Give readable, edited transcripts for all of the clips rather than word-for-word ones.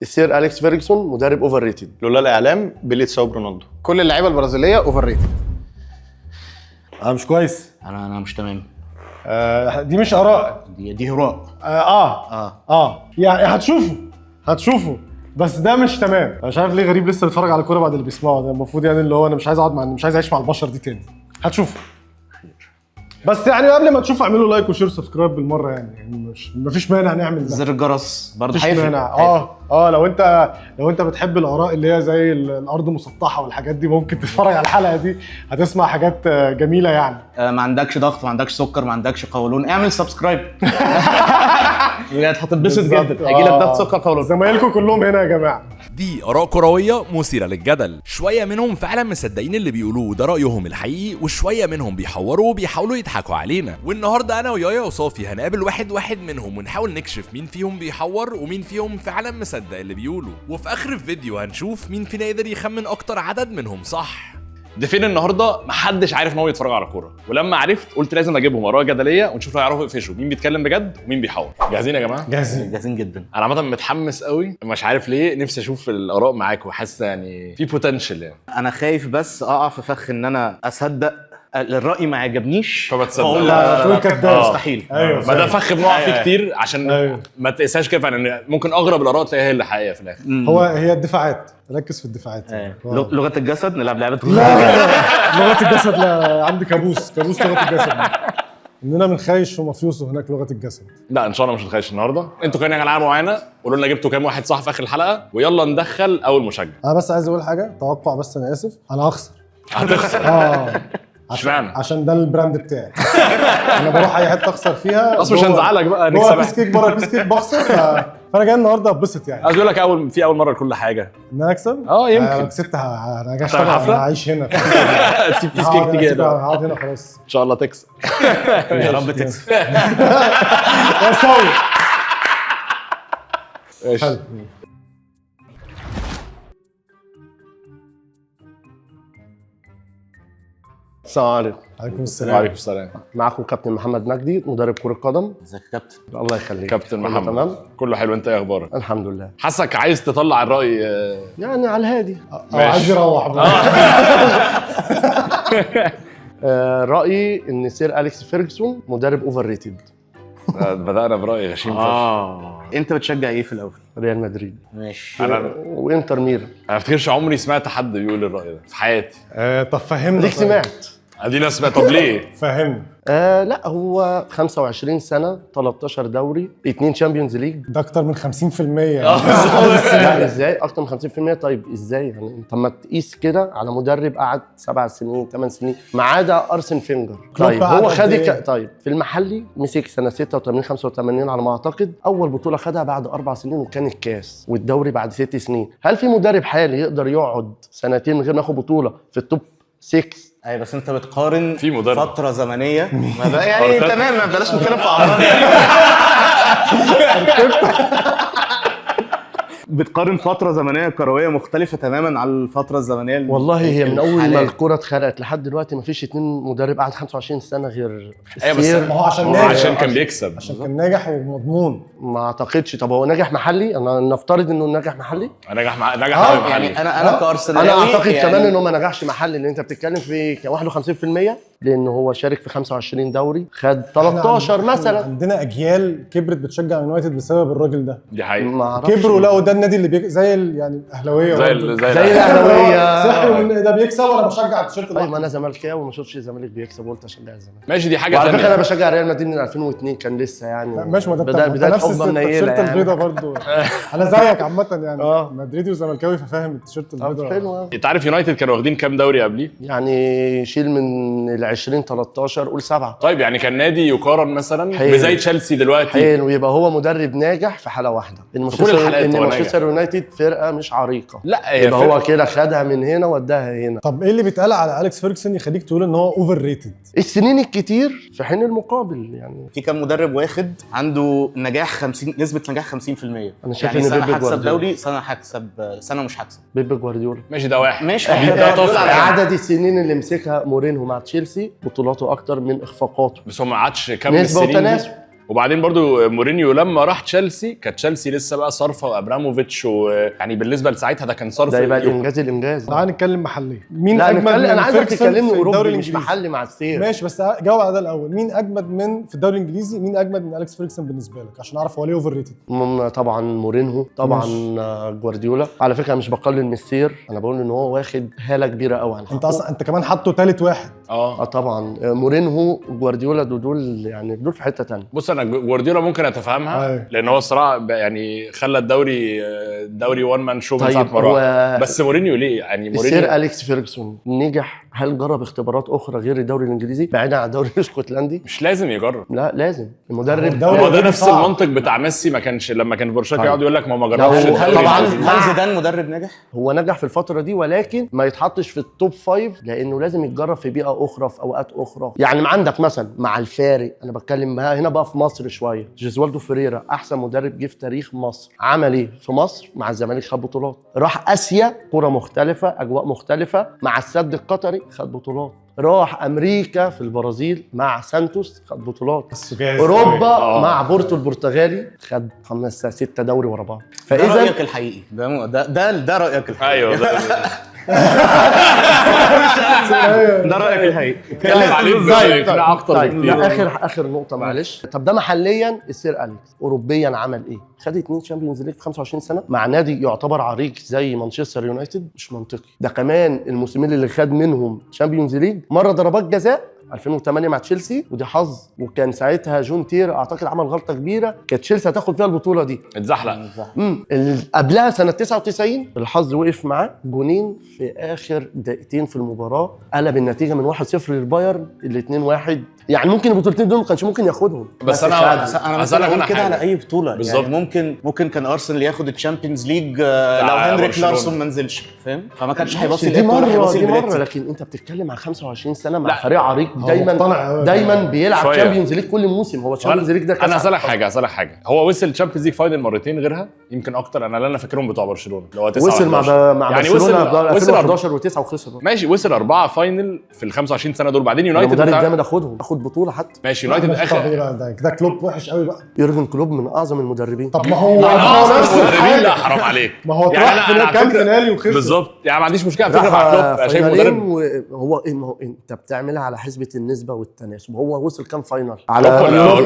السير أليكس فيرجسون مدرب اوفر ريتد. لولا الاعلام بيليتساو برونالدو. كل اللعيبه البرازيليه اوفر ريتد. انا مش كويس. انا مش تمام. دي مش اراء، دي هراء. يعني هتشوفوا بس ده مش تمام. انا مش عارف ليه غريب لسه بيتفرج على الكوره بعد اللي بيسمعه ده. المفروض يعني اللي هو انا مش عايز اقعد مش عايز اعيش مع البشر دي تاني. هتشوفوا بس يعني قبل ما تشوفوا اعملوا لايك وشير وسبسكرايب بالمره يعني مفيش مانع نعمل ده. زر الجرس برضه مفيش مانع. لو انت بتحب الاراء اللي هي زي الارض مسطحه والحاجات دي ممكن تتفرج على الحلقه دي، هتسمع حاجات جميله يعني. ما عندكش ضغط، ما عندكش سكر، ما عندكش قولون، اعمل سبسكرايب. بجد هتتبسط جدا. هيجيلك ضغط سكر قولون. زمايلكم كلهم هنا يا جماعه. دي آراء كروية مثيرة للجدل، شوية منهم فعلا مصدقين اللي بيقولوه ده رأيهم الحقيقي، وشوية منهم بيحوروا وبيحاولوا يضحكوا علينا. والنهاردة أنا ويايا وصافي هنقابل واحد منهم ونحاول نكشف مين فيهم بيحور ومين فيهم فعلا مصدق اللي بيقوله، وفي آخر الفيديو هنشوف مين فينا يقدر يخمن أكتر عدد منهم صح. ضيفين النهارده محدش عارف ان هو يتفرج على كوره، ولما عرفت قلت لازم اجيبهم اراء جدليه ونشوف هيعرفوا يقفشوا مين بيتكلم بجد ومين بيحور. جاهزين يا جماعه؟ جاهزين جدا. انا عامه متحمس قوي، مش عارف ليه، نفسي اشوف الاراء معاكم، حاسس يعني في بوتنشال يعني. انا خايف بس اقع في فخ ان انا اصدق الرأي ما عجبنيش فما تصدق. فاقول تقول كداب. مستحيل. ايوه ما ده فخ بنقع فيه كتير عشان أيوة. ما تقيسهاش كده، يعني ممكن اغرب الاراء تلاقيها هي اللي حقيقيه في الاخر. هي الدفاعات، ركز في الدفاعات. لغة الجسد نلعب لعبة. لغه الجسد، لا عندي كابوس لغه الجسد. اننا بنخايش ومفيوس وهناك لغه الجسد. لا ان شاء الله مش هنخيش النهارده. انتوا كانوا هتلعبوا معانا، قولوا لنا جبتوا كام واحد صح في اخر الحلقه، ويلا ندخل اول مشجع. انا بس عايز اقول حاجه، توقع بس، انا اسف، انا هخسر. هتخسر؟ اشمعنى؟ عشان ده البراند بتاعي. انا بروح اي حته اخسر فيها. اصل مش هنزعلك بقى، جوه نكسب. بيس كيك بره بيس كيك بخسر. فانا جاي النهارده اتبسط يعني. عايز اقول لك اول مره لكل حاجه. ان انا اكسب؟ يمكن. لو كسبت انا جاي هتعمل حفلة؟ هعيش هنا. تسيب بيس كيك تيجي هنا. هقعد هنا خلاص. ان شاء الله تكسب. يا رب تكسب. يا سوي. ماشي. السلام عليكم. عليكم السلام. وعليكم السلام. معاكم كابتن محمد مجدي مدرب كرة قدم. ازيك يا كابتن؟ الله يخليك. كابتن كله محمد. تمام. كله حلو، انت ايه اخبارك؟ الحمد لله. حاسك عايز تطلع الراي. يعني على الهادي. عايز يروح بقى. رأيي ان سير أليكس فيرجسون مدرب اوفر ريتد. بدأنا برأي غشيم فشخ. انت بتشجع ايه في الاول؟ ريال مدريد ماشي. وانتر ميلان. انا ما افتكرش عمري سمعت حد بيقول الرأي ده في حياتي. طب فهمني. ليك سمعت؟ ادي ناس سمعت. طب ليه؟ فهمني. لا هو 25 سنة 13 دوري 2 تشامبيونز ليج. ده اكتر من 50% يعني. لا ازاي اكتر من 50%؟ طيب ازاي يعني؟ طب ما تقيس كده على مدرب قعد 7 سنين 8 سنين ما عدا ارسن فينجر. طيب قعد هو قد خد إيه؟ طيب في المحلي مسك سنه 86 85 على ما اعتقد. اول بطوله خدها بعد 4 سنين وكان الكاس، والدوري بعد 6 سنين. هل في مدرب حالي يقدر يقعد سنتين من غير ما ياخد بطوله في التوب 6؟ ايوه بس انت بتقارن في مدرب. فترة زمنية. ما بقى يعني تمام، ما بلاش نتكلم في اعراض يعني. بتقارن فترة زمنية كروية مختلفة تماما عن الفترة الزمنية والله هي من اول ما الحالية. الكره اتخلقت لحد دلوقتي ما فيش 2 مدرب قعد 25 سنه غير ايوه بس السير. ما هو عشان هو ناجح. عشان كان بيكسب. عشان كان ناجح ومضمون. ما اعتقدش. طب هو نجح محلي؟ انا نفترض انه نجح محلي. نجح قوي يعني يعني. انا كارسنالي انا اعتقد يعني كمان انه ما نجحش محلي، لان انت بتتكلم في 51%، لان هو شارك في 25 دوري، خد 13 مثلا. عندنا اجيال كبرت بتشجع يونايتد بسبب الراجل ده. دي حقيقة. ما اعرفش. كبروا لقوا ده النادي اللي يعني الاهلاويه زي برضه. زي زي الاهلاويه. صحوا من ده بيكسب وانا بشجع التيشيرت طيب ده. ما انا زملكاوي وما شفتش الزمالك بيكسب وقلت اشجع الزمالك. ماشي، دي حاجة وعلى فكره انا تانية. بشجع ريال مدريد من 2002، كان لسه يعني ماشي، ما ده بدايه انت نفس حقبه منيله التيشيرت يعني. البيضاء برضه. انا زيك عامه يعني. آه. مدريدي وزملكاوي ففاهم التيشيرت طب البيضاء. حلو أوي. انت عارف يونايتد كانوا واخدين كام دوري قبليه؟ يعني شيل من ال 20 13 قول 7. طيب يعني كان نادي يقارن مثلا حلو. بزي تشيلسي دلوقتي. حلو، يبقى هو مدرب ناجح في حاله واحده. ان كل الحالات ان هو مانشستر يونايتد فرقه مش عريقه. لا هي يبقى هو كده خدها من هنا وداها هنا. طب ايه اللي بيتقال على اليكس فيرجسون يخليك تقول ان هو اوفر ريتد؟ السنين الكتير في حين المقابل يعني. في كام مدرب واخد عنده نجاح نسبة نجاح 50%. أنا شايف يعني إن سنة بيب هكسب جوارديولا. دوري، سنة هكسب، سنة مش هكسب. بيب جوارديولا. ماشي ده واحد. ماشي. ده دول على جنب. عدد السنين اللي مسكها مورينهو مع تشيلسي بطولاته اكتر من اخفاقاته. بس هو ما قعدش كام نسبه السنين دي. وتناسب. وبعدين برضو مورينيو لما راح تشيلسي كانت تشيلسي لسه بقى صرفه وابراموفيتش، ويعني بالنسبه لساعتها ده كان صرف. ده يبقى الانجاز. تعال نتكلم محليا. مين لا اجمد من انا عايزك فيرجسون تكلمني في الدوري اوروبي مش الانجليزي؟ محلي مع السير. ماشي بس جاوب على ده الاول. مين اجمد من في الدوري الانجليزي؟ مين اجمد من اليكس فيرجسون بالنسبه لك عشان اعرف هو ليه اوفر ريتد؟ طبعا مورينهو، طبعا جوارديولا. على فكره مش بقلل من السير، انا بقول ان هو واخد هاله كبيره قوي عن انت اصلا انت كمان حاطه ثالث واحد. طبعا مورينهو وجوارديولا دول يعني دول في حته ثانيه. بص انا جوارديولا ممكن اتفهمها لان هو الصراحه يعني خلى الدوري وان مان شو من ساعه ما راح. بس مورينيو ليه؟ يعني مورينيو السير اليكس فيرجسون نجح، هل جرب اختبارات اخرى غير الدوري الانجليزي بعيدا عن الدوري الاسكتلندي؟ مش لازم يجرب. لا لازم المدرب. هو ده نفس المنطق بتاع ميسي، ما كانش لما كان برشلونه يقعد يقول لك ما جربش. طبعا هل زيدان مدرب ناجح؟ هو نجح في الفتره دي ولكن ما يتحطش في التوب 5 لانه لازم يتجرب في بيئه اخرى في اوقات اخرى. يعني عندك مثلا مع الفارق، انا بتكلم هنا بقى في مصر شويه، جيزوالدو فيريرا احسن مدرب جه في تاريخ مصر، عمل ايه في مصر؟ مع الزمالك خد بطولات، راح اسيا كره مختلفه اجواء مختلفه، مع السد القطري خد بطولات، راح امريكا في البرازيل مع سانتوس خد بطولات، اوروبا مع بورتو البرتغالي خد 5 6 دوري ورا بعض. فاذا ده رايك الحقيقي، ده رايك الحقيقي. ايوه ده رايك الحقيقي. اتكلم عليه ازاي اكتر بكتير. اخر نقطه معلش. طب ده محليا السير اليكس، اوروبيا عمل ايه؟ خد 2 شامبيونز ليج في 25 سنه مع نادي يعتبر عريق زي مانشستر يونايتد، مش منطقي. ده كمان الموسمين اللي خد منهم شامبيونز ليج مره ضربات جزاء 2008 مع تشيلسي، ودي حظ، وكان ساعتها جون تير اعتقد عمل غلطه كبيره كانت تشيلسي هتاخد فيها البطوله دي، اتزحلق. قبلها سنه 99 الحظ وقف معاه، جونين في اخر دقيقتين في المباراه قلب النتيجه من 1-0 للبايرن ل 2-1. يعني ممكن البطولتين دول ما كانش ممكن ياخدهم. بس انا بقول كده على اي بطوله بالزبط. يعني ممكن كان ارسنال ياخد التشامبيونز ليج لو هنريك لارسون ما نزلش، فاهم؟ فما كانش هيبصي دي مره لكن انت بتتكلم عن 25 سنه مع فريق عريق دايما بيلعب تشامبيونز ليج كل موسم. هو التشامبيونز ليج ده انا هسألك حاجه هو وصل تشامبيونز ليج فاينل مرتين غيرها يمكن اكتر. انا اللي انا فاكرهم بتوع برشلونه اللي هو 9 وصل مع يعني برشلونه 2011 و9 وخسر. ماشي وصل 4 فاينل في ال 25 سنه دول. بعدين يونايتد مدرب جامد اخد بطوله حتى. ماشي يونايتد اخر ده كلوب وحش قوي بقى. يورجن كلوب من اعظم المدربين. طب ما هو لا حرام عليك. ما هو يعني كام فينالي وخسر بالظبط. يعني ما عنديش مشكله على فكره مع كلوب، شايف مدرب هو انت بتعملها على حسبه النسبه والتناسب. هو وصل كام فاينل على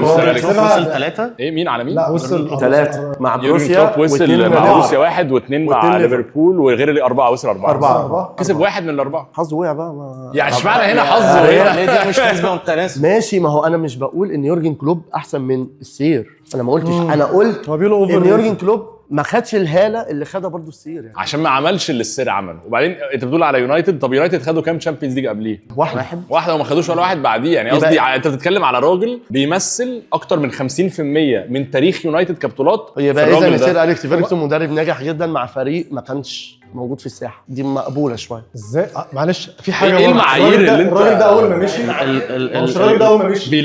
وصل 3. ايه مين على مين؟ لا وصل 3 مع بروسيا، وصل مع بروسيا 1 و2 مع ليفربول، وغير اللي 4 وصل 4 كسب 1 من ال4. حظه وقع بقى يعني اشمعنى هنا حظه ليه؟ دي مش نسبه والتناسب. ماشي. ما هو انا مش بقول ان يورجن كلوب احسن من السير، انا ما قلتش. انا قلت هو بيقولوا اوفر ان يورجن كلوب ما خدش الهاله اللي خدها برضو السير يعني. عشان ما عملش اللي السير عمله. وبعدين انت بتقول على يونايتد، طب يونايتد خدوا كام تشامبيونز ليج قبليه؟ واحده وما خدوش ولا واحد بعديه. يعني قصدي انت بتتكلم على راجل بيمثل اكتر من 50% من تاريخ يونايتد كبطولات. يبقى اذا السير اليكس فيرجسون مدرب ناجح جدا مع فريق ما كانش موجود في الساحه، دي مقبوله شويه. ازاي؟ معلش في حاجه. ايه المعايير اللي انت الراجل ده اول ما مشي الراجل ده اول ما مشي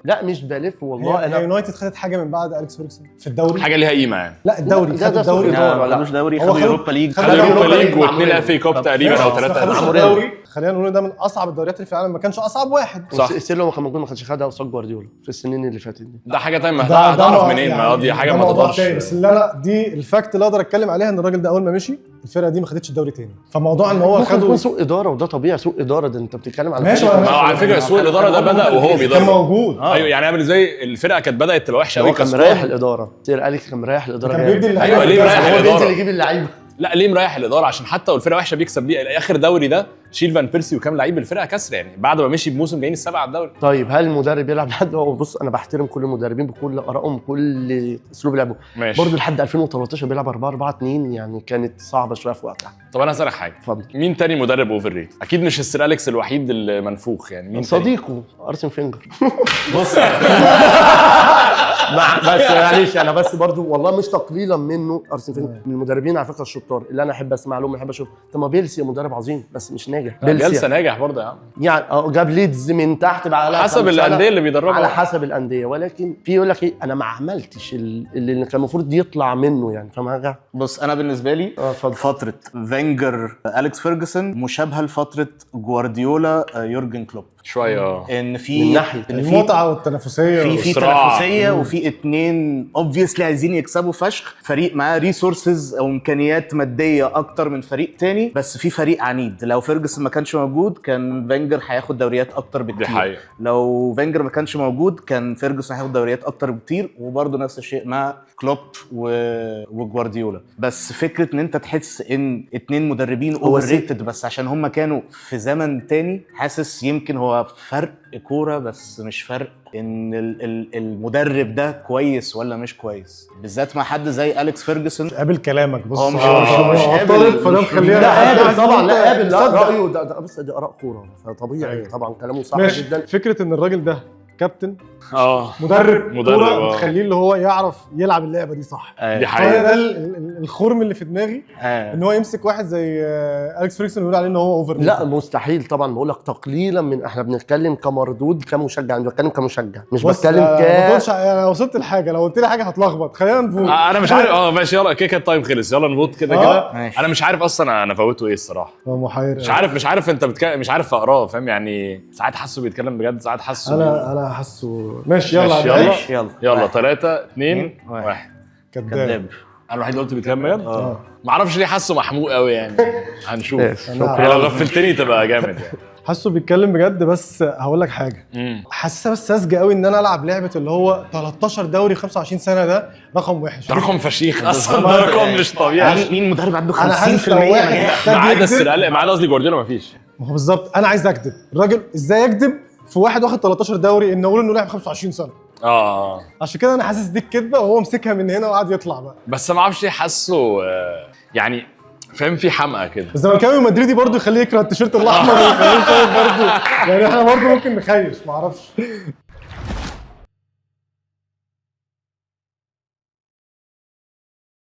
لا مش بلف والله. انا يونايتد خدت حاجه من بعد اليكس فيرجسون في الدوري، حاجه ليها قيمه يعني. لا الدوري خد الدوري لا مش دوري، خد يوروبا ليج، خد يوروبا ليج و2 اف اي كاب تقريبا او 3. الدوري خلينا نقول ده من اصعب الدوريات اللي في العالم، ما كانش اصعب واحد. صح. السير لو كان موجود ما كانش خدها قصاد جوارديولا في السنين اللي فاتت دي. ده حاجه تانية هتعرف منين؟ ما دي حاجه ما تقدرش. بس لا دي الفاكت اللي اقدر اتكلم عليها ان الراجل ده اول ما مشي الفرقه دي ما خدتش الدوري تاني. فموضوع ان هو خدوا سوء اداره، وده طبيعي سوء اداره. ده انت بتتكلم على ماشي. ما هو على فكره سوء الاداره ده بدا وهو بيدرب، كان موجود. ايوه يعني عامل ازاي الفرقه كانت بدات تبقى وحشه قوي. كان مريح الاداره، سير اليكس كان مريح الاداره. كان بيدي ايوه ليه مريح هو الاداره؟ بينزل يجيب اللعيبه. لا ليه مريح الاداره؟ عشان حتى والفرقه وحشه بيكسب ليه. اخر دوري ده شيل فان بيرسي وكام لعيب الفرقه كسر يعني بعد ما مشي بموسم جايين السبعه على الدوري. طيب هل المدرب يلعب لحد؟ بص انا بحترم كل المدربين بكل ارائهم كل اسلوب لعبهم. برضه لحد 2013 بيلعب 4-4-2 يعني كانت صعبه شويه في وقتها. طب انا هسألك حاجه، اتفضل. مين تاني مدرب اوفر ريت؟ اكيد مش السير اليكس الوحيد المنفوخ يعني. مين صديقه ارسن فينجر. بص بس معلش انا بس برضو والله مش تقليلا منه، ارسن فينجر من المدربين على فكره الشطار اللي انا احب اسمع لهم، احب اشوف. طب ما بيلسي مدرب عظيم بس مش ناجح. بيلسا ناجح برضه يا عم، يعني جاب ليدز من تحت بقى على حسب الانديه اللي بيدربها، على حسب الانديه، ولكن في يقول لك ايه انا ما عملتش اللي كان المفروض يطلع منه، يعني فاهم حاجه؟ بص انا بالنسبه لي فتره فينجر اليكس فيرجسون مشابهه لفتره جوارديولا يورجن كلوب شويه. ان في من ناحيه المتعه والتنافسيه في تنافسيه، وفي اتنين اوبفيسلي عايزين يكسبوا فشخ، فريق معاه ريسورسز او امكانيات ماديه اكتر من فريق تاني، بس في فريق عنيد. لو فيرجسون ما كانش موجود كان فينجر هياخد دوريات اكتر بكتير. دي حقيقة. لو فينجر ما كانش موجود كان فيرجسون هياخد دوريات اكتر بكتير، وبرضه نفس الشيء مع كلوب وجوارديولا. بس فكره ان انت تحس ان اتنين مدربين اوفر ريتد بس عشان هم كانوا في زمن تاني، حاسس يمكن هو فرق كوره بس مش فرق ان المدرب ده كويس ولا مش كويس، بالذات مع حد زي اليكس فيرجسون. قابل كلامك. بص هو مش قابل، فده مخليها لا قابل طبعا، لا قابل، لا رايه ده بس دي اراء كوره فطبيعي طبعا كلامه صح جدا. فكره ان الراجل ده كابتن مدرب كوره تخليه اللي هو يعرف يلعب اللعبه دي صح. دي حقيقة. ده الخرم اللي في دماغي ان هو يمسك واحد زي اليكس فيرجسون ويقول عليه ان هو اوفر. لا مستحيل طبعا، بقول لك تقليلا من احنا بنتكلم كمردود كمشجع، انا بتكلم كمشجع مش بتكلم انا وصلت لحاجه، لو قلت لي حاجه هتلخبط. خلينا نفوت. انا مش عارف. ماشي يلا كده التايم خلص، يلا نفوت كده كده. انا مش عارف اصلا انا فوته ايه الصراحه، محير. مش عارف انت مش عارف اقراه، فاهم يعني؟ ساعات حاسه بيتكلم بجد، ساعات حاسه انا حاسه ماشي. يلا 3 2 1. كذاب. انا الوحيد اللي قلت بيتكلم بجد. ما اعرفش ليه حاسه محموق قوي يعني. هنشوف. شكرا. لو غفلتني تبقى جامد يعني. حاسه بيتكلم بجد، بس هقول لك حاجه. حاسسها بس ساذجه قوي ان انا العب لعبه اللي هو 13 دوري 25 سنه، ده رقم وحش، ده رقم فشيخ اصلا، ده رقم مش طبيعي. مين مدرب عنده 50% ما عدا السرقه، ما عدا قصدي جوارديولا ما فيش. ما هو بالظبط انا عايز اكذب الراجل. ازاي اكذب في واحد واخد 13 دوري ان اقول انه لعب 25 سنه؟ عشان كده انا حاسس دي الكذبه، وهو مسكها من هنا وقعد يطلع بقى. بس ما اعرفش ليه حاسه يعني فاهم في حمقى كده. الزملكاوي مدريدي برضه يخليه يكره التيشيرت الاحمر ويخليه طيب برضه، يعني احنا برضه ممكن نخيش، ما اعرفش.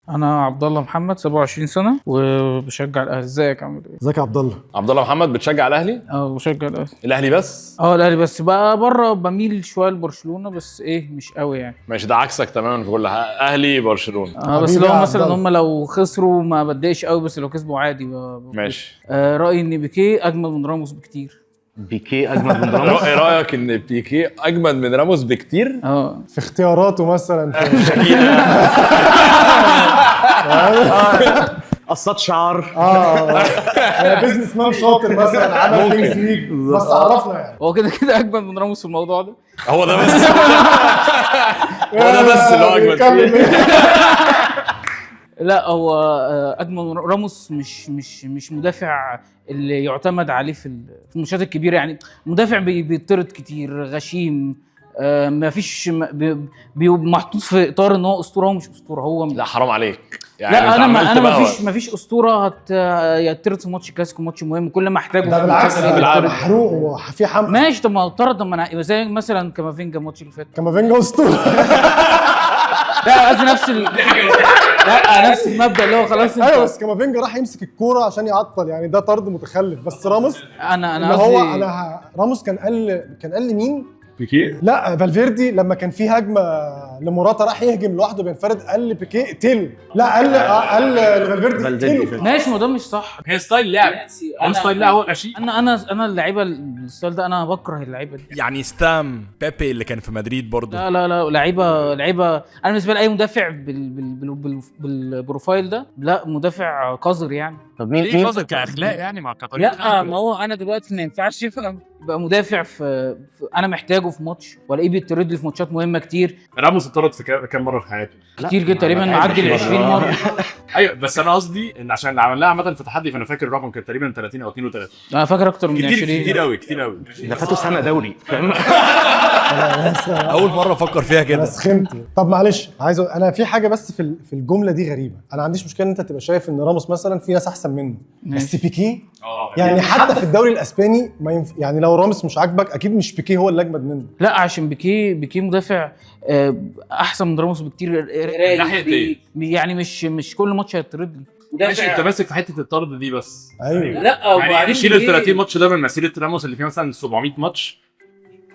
انا عبد الله محمد 27 سنه وبشجع الاهلي. ازيك عامل ايه؟ ازيك يا عبد الله؟ عبد الله محمد بتشجع الاهلي؟ بشجع الاهلي. الاهلي بس؟ الاهلي بس بقى. بره بميل شويه لبرشلونه بس مش قوي يعني. ماشي، ده عكسك تماما في كل حاجه، اهلي برشلونه. بس لو مثلا هم لو خسروا ما بتضايقش قوي، بس لو كسبوا عادي ماشي. رايي ان بيكيه اجمل من راموس بكتير. بيكيه اجمد من راموس؟ ايه رايك ان بيكيه اجمد من راموس بكتير؟ في اختياراته مثلا قصات شعر، بيزنس مان شاطر مثلا، عمل كينجز ليج، بس عرفنا يعني. هو كده اجمد من راموس في الموضوع ده. هو ده بس اللي هو اجمد فيه. لا هو اجمل من راموس، مش مدافع اللي يعتمد عليه في الماتشات الكبيره يعني. مدافع بيطرد كتير، غشيم، ما فيش محطوط في اطار ان هو اسطوره. هو مش اسطوره، هو لا حرام عليك يعني. لا انا ما فيش اسطوره يطرد في ماتش كلاسيكو، ماتش مهم كل ما احتاجه. ده بالعكس، محروق وفي حمق. ماشي، طب ما طرد. طب ما انا زي مثلا كامافينجا الماتش اللي فات. كامافينجا اسطوره. لا قصدي نفس المبدا اللي هو خلاص. ايوه بس كامافينجا راح يمسك الكوره عشان يعطل، يعني ده طرد متخلف. بس راموس انا قصدي راموس كان قال مين؟ بيكيه؟ لا فالفيردي لما كان في هجمه لموراتا راح يهجم لوحده بينفرد، قال لبيكيه اقتله. لا قال لفالفيردي اقتله. ماشي، ما ده مش صح. هي ستايل لعب، هو ستايل لعب، هو غشيم. انا اللعيبه الستايل ده انا بكره اللعيبه دي. يعني ستام بيبي اللي كان في مدريد برضه. لا لعيبه انا بالنسبه لي اي مدافع بالبروفايل ده لا مدافع قذر يعني. طب مين قصدك كاخلاق يعني مع كطريقه؟ لا ما هو انا دلوقتي ما ينفعش يبقى مدافع في انا محتاجه في ماتش والاقيه بيطرد لي في ماتشات مهمه كتير. راموس اتطرد في كام مره في حياته؟ كتير جدا، تقريبا معدي ال 20 مره. ايوه بس انا قصدي ان عشان اللي عملناها عامه في تحدي، فانا فاكر الرقم كان تقريبا 30 او 32. انا فاكر اكتر من 20. كتير قوي ده فاتوا سنه دوري، فاهم؟ اول مره افكر فيها كده. انا سخنت. طب معلش، انا في حاجه بس في الجمله دي غريبه. انا ما عنديش مشكله ان انت تبقى شايف ان راموس مثلا في ناس احسن احسن منه. بس ماشي. بيكيه يعني حتى في الدوري الاسباني ما يعني لو راموس مش عاجبك اكيد مش بيكيه هو اللي اجمد منه. لا عشان بيكيه مدافع احسن من راموس بكتير. ناحية إيه؟ يعني مش كل ماتش هيطرد لي. ماشي، انت ماسك في حته الطرد دي بس. ايوه لا يعني شيل ال 30 ماتش ده من مسيره راموس اللي فيه مثلا 700 ماتش.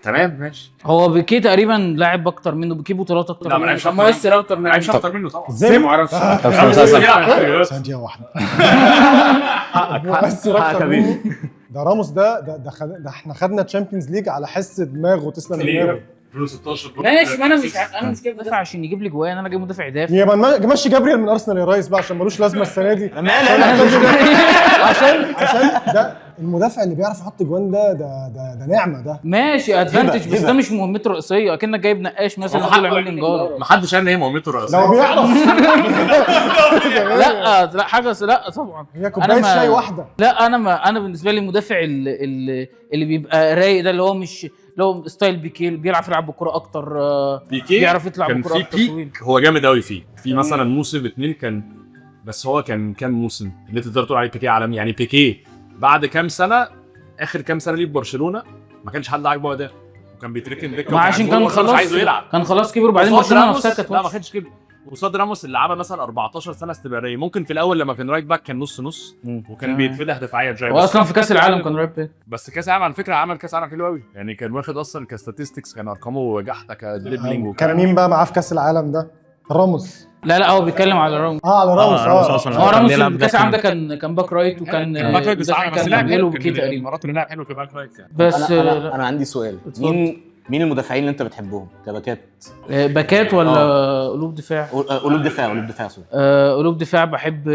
تمام ماشي. هو بيكيه تقريبا لاعب اكتر منه، بيكيه بطولات اكتر لا، منه، ما لعبش أكتر مؤثر اكتر منه. عايش اكتر منه طبعا. ازاي ما اعرفش. ثانيه واحده بس اكتر منه. ده راموس ده احنا خدنا تشامبيونز ليج على حس دماغه، تسلم دماغه. 2016 ماشي، ما انا مش جايب مدافع عشان يجيب لي جوان، انا جايب مدافع يدافع. يا ما ماشي جابرييل من ارسنال يا ريس بقى عشان ملوش لازمه السنه دي. عشان ده المدافع اللي بيعرف يحط جوان ده نعمه ده. ماشي ادفانتج، بس ده مش مهمته الرئيسيه، اكنك جايب نقاش مثلا طول يعمل لي انجار. ما حدش قال ان هي مهمته الرئيسيه. لو بيعرف لا حاجه، لا طبعا هي كوبايه شاي واحده. لا انا بالنسبه لي المدافع اللي بيبقى رايق ده اللي هو مش لو ستايل بيكيه، بيعرف يلعب بالكره اكتر. بيكيه بيعرف يطلع كان بالكره في اكتر طويل. بيك هو جامد قوي فيه. في مثلا موسم 2 كان، بس هو كان كام موسم اللي تقدر تقول عليه بيكيه عالمي؟ يعني بيكيه بعد كام سنه، اخر كام سنه ليه في برشلونه ما كانش حد عاجبه ده، وكان بيتركن دكه. ما عشان كان خلاص مش عايزه يلعب، كان خلاص كبر، وبعدين قصاد برشلونه راموس- نفسها كانت لا ما وحشة. كانش كده. وقصاد راموس اللي عمل مثلا 14 سنه استمراريه. ممكن في الاول لما كان رايت باك كان نص نص وكان بيتفتح دفاعيا جاي. هو اصلا في كاس العالم كان رايت باك. بس كاس العالم على فكره عمل كاس عالم حلو قوي، يعني كان واخد اصلا كستاتستكس، كان ارقامه جحده كدريبلينج كان مين بقى معاه في كاس العالم ده؟ راموس. لا هو بيتكلم على راموس. على راموس. هو راموس في كاس العالم ده كان باك رايت، وكان باك رايت، بس لاعب حلو بكيه تقريبا. مرات اللي لاعب حلو كباك رايت يعني. بس انا عندي سؤال. اتفضل. مين المدافعين اللي انت بتحبهم كباكات؟ باكات ولا قلوب دفاع؟ قلوب دفاع سوري. قلوب دفاع بحب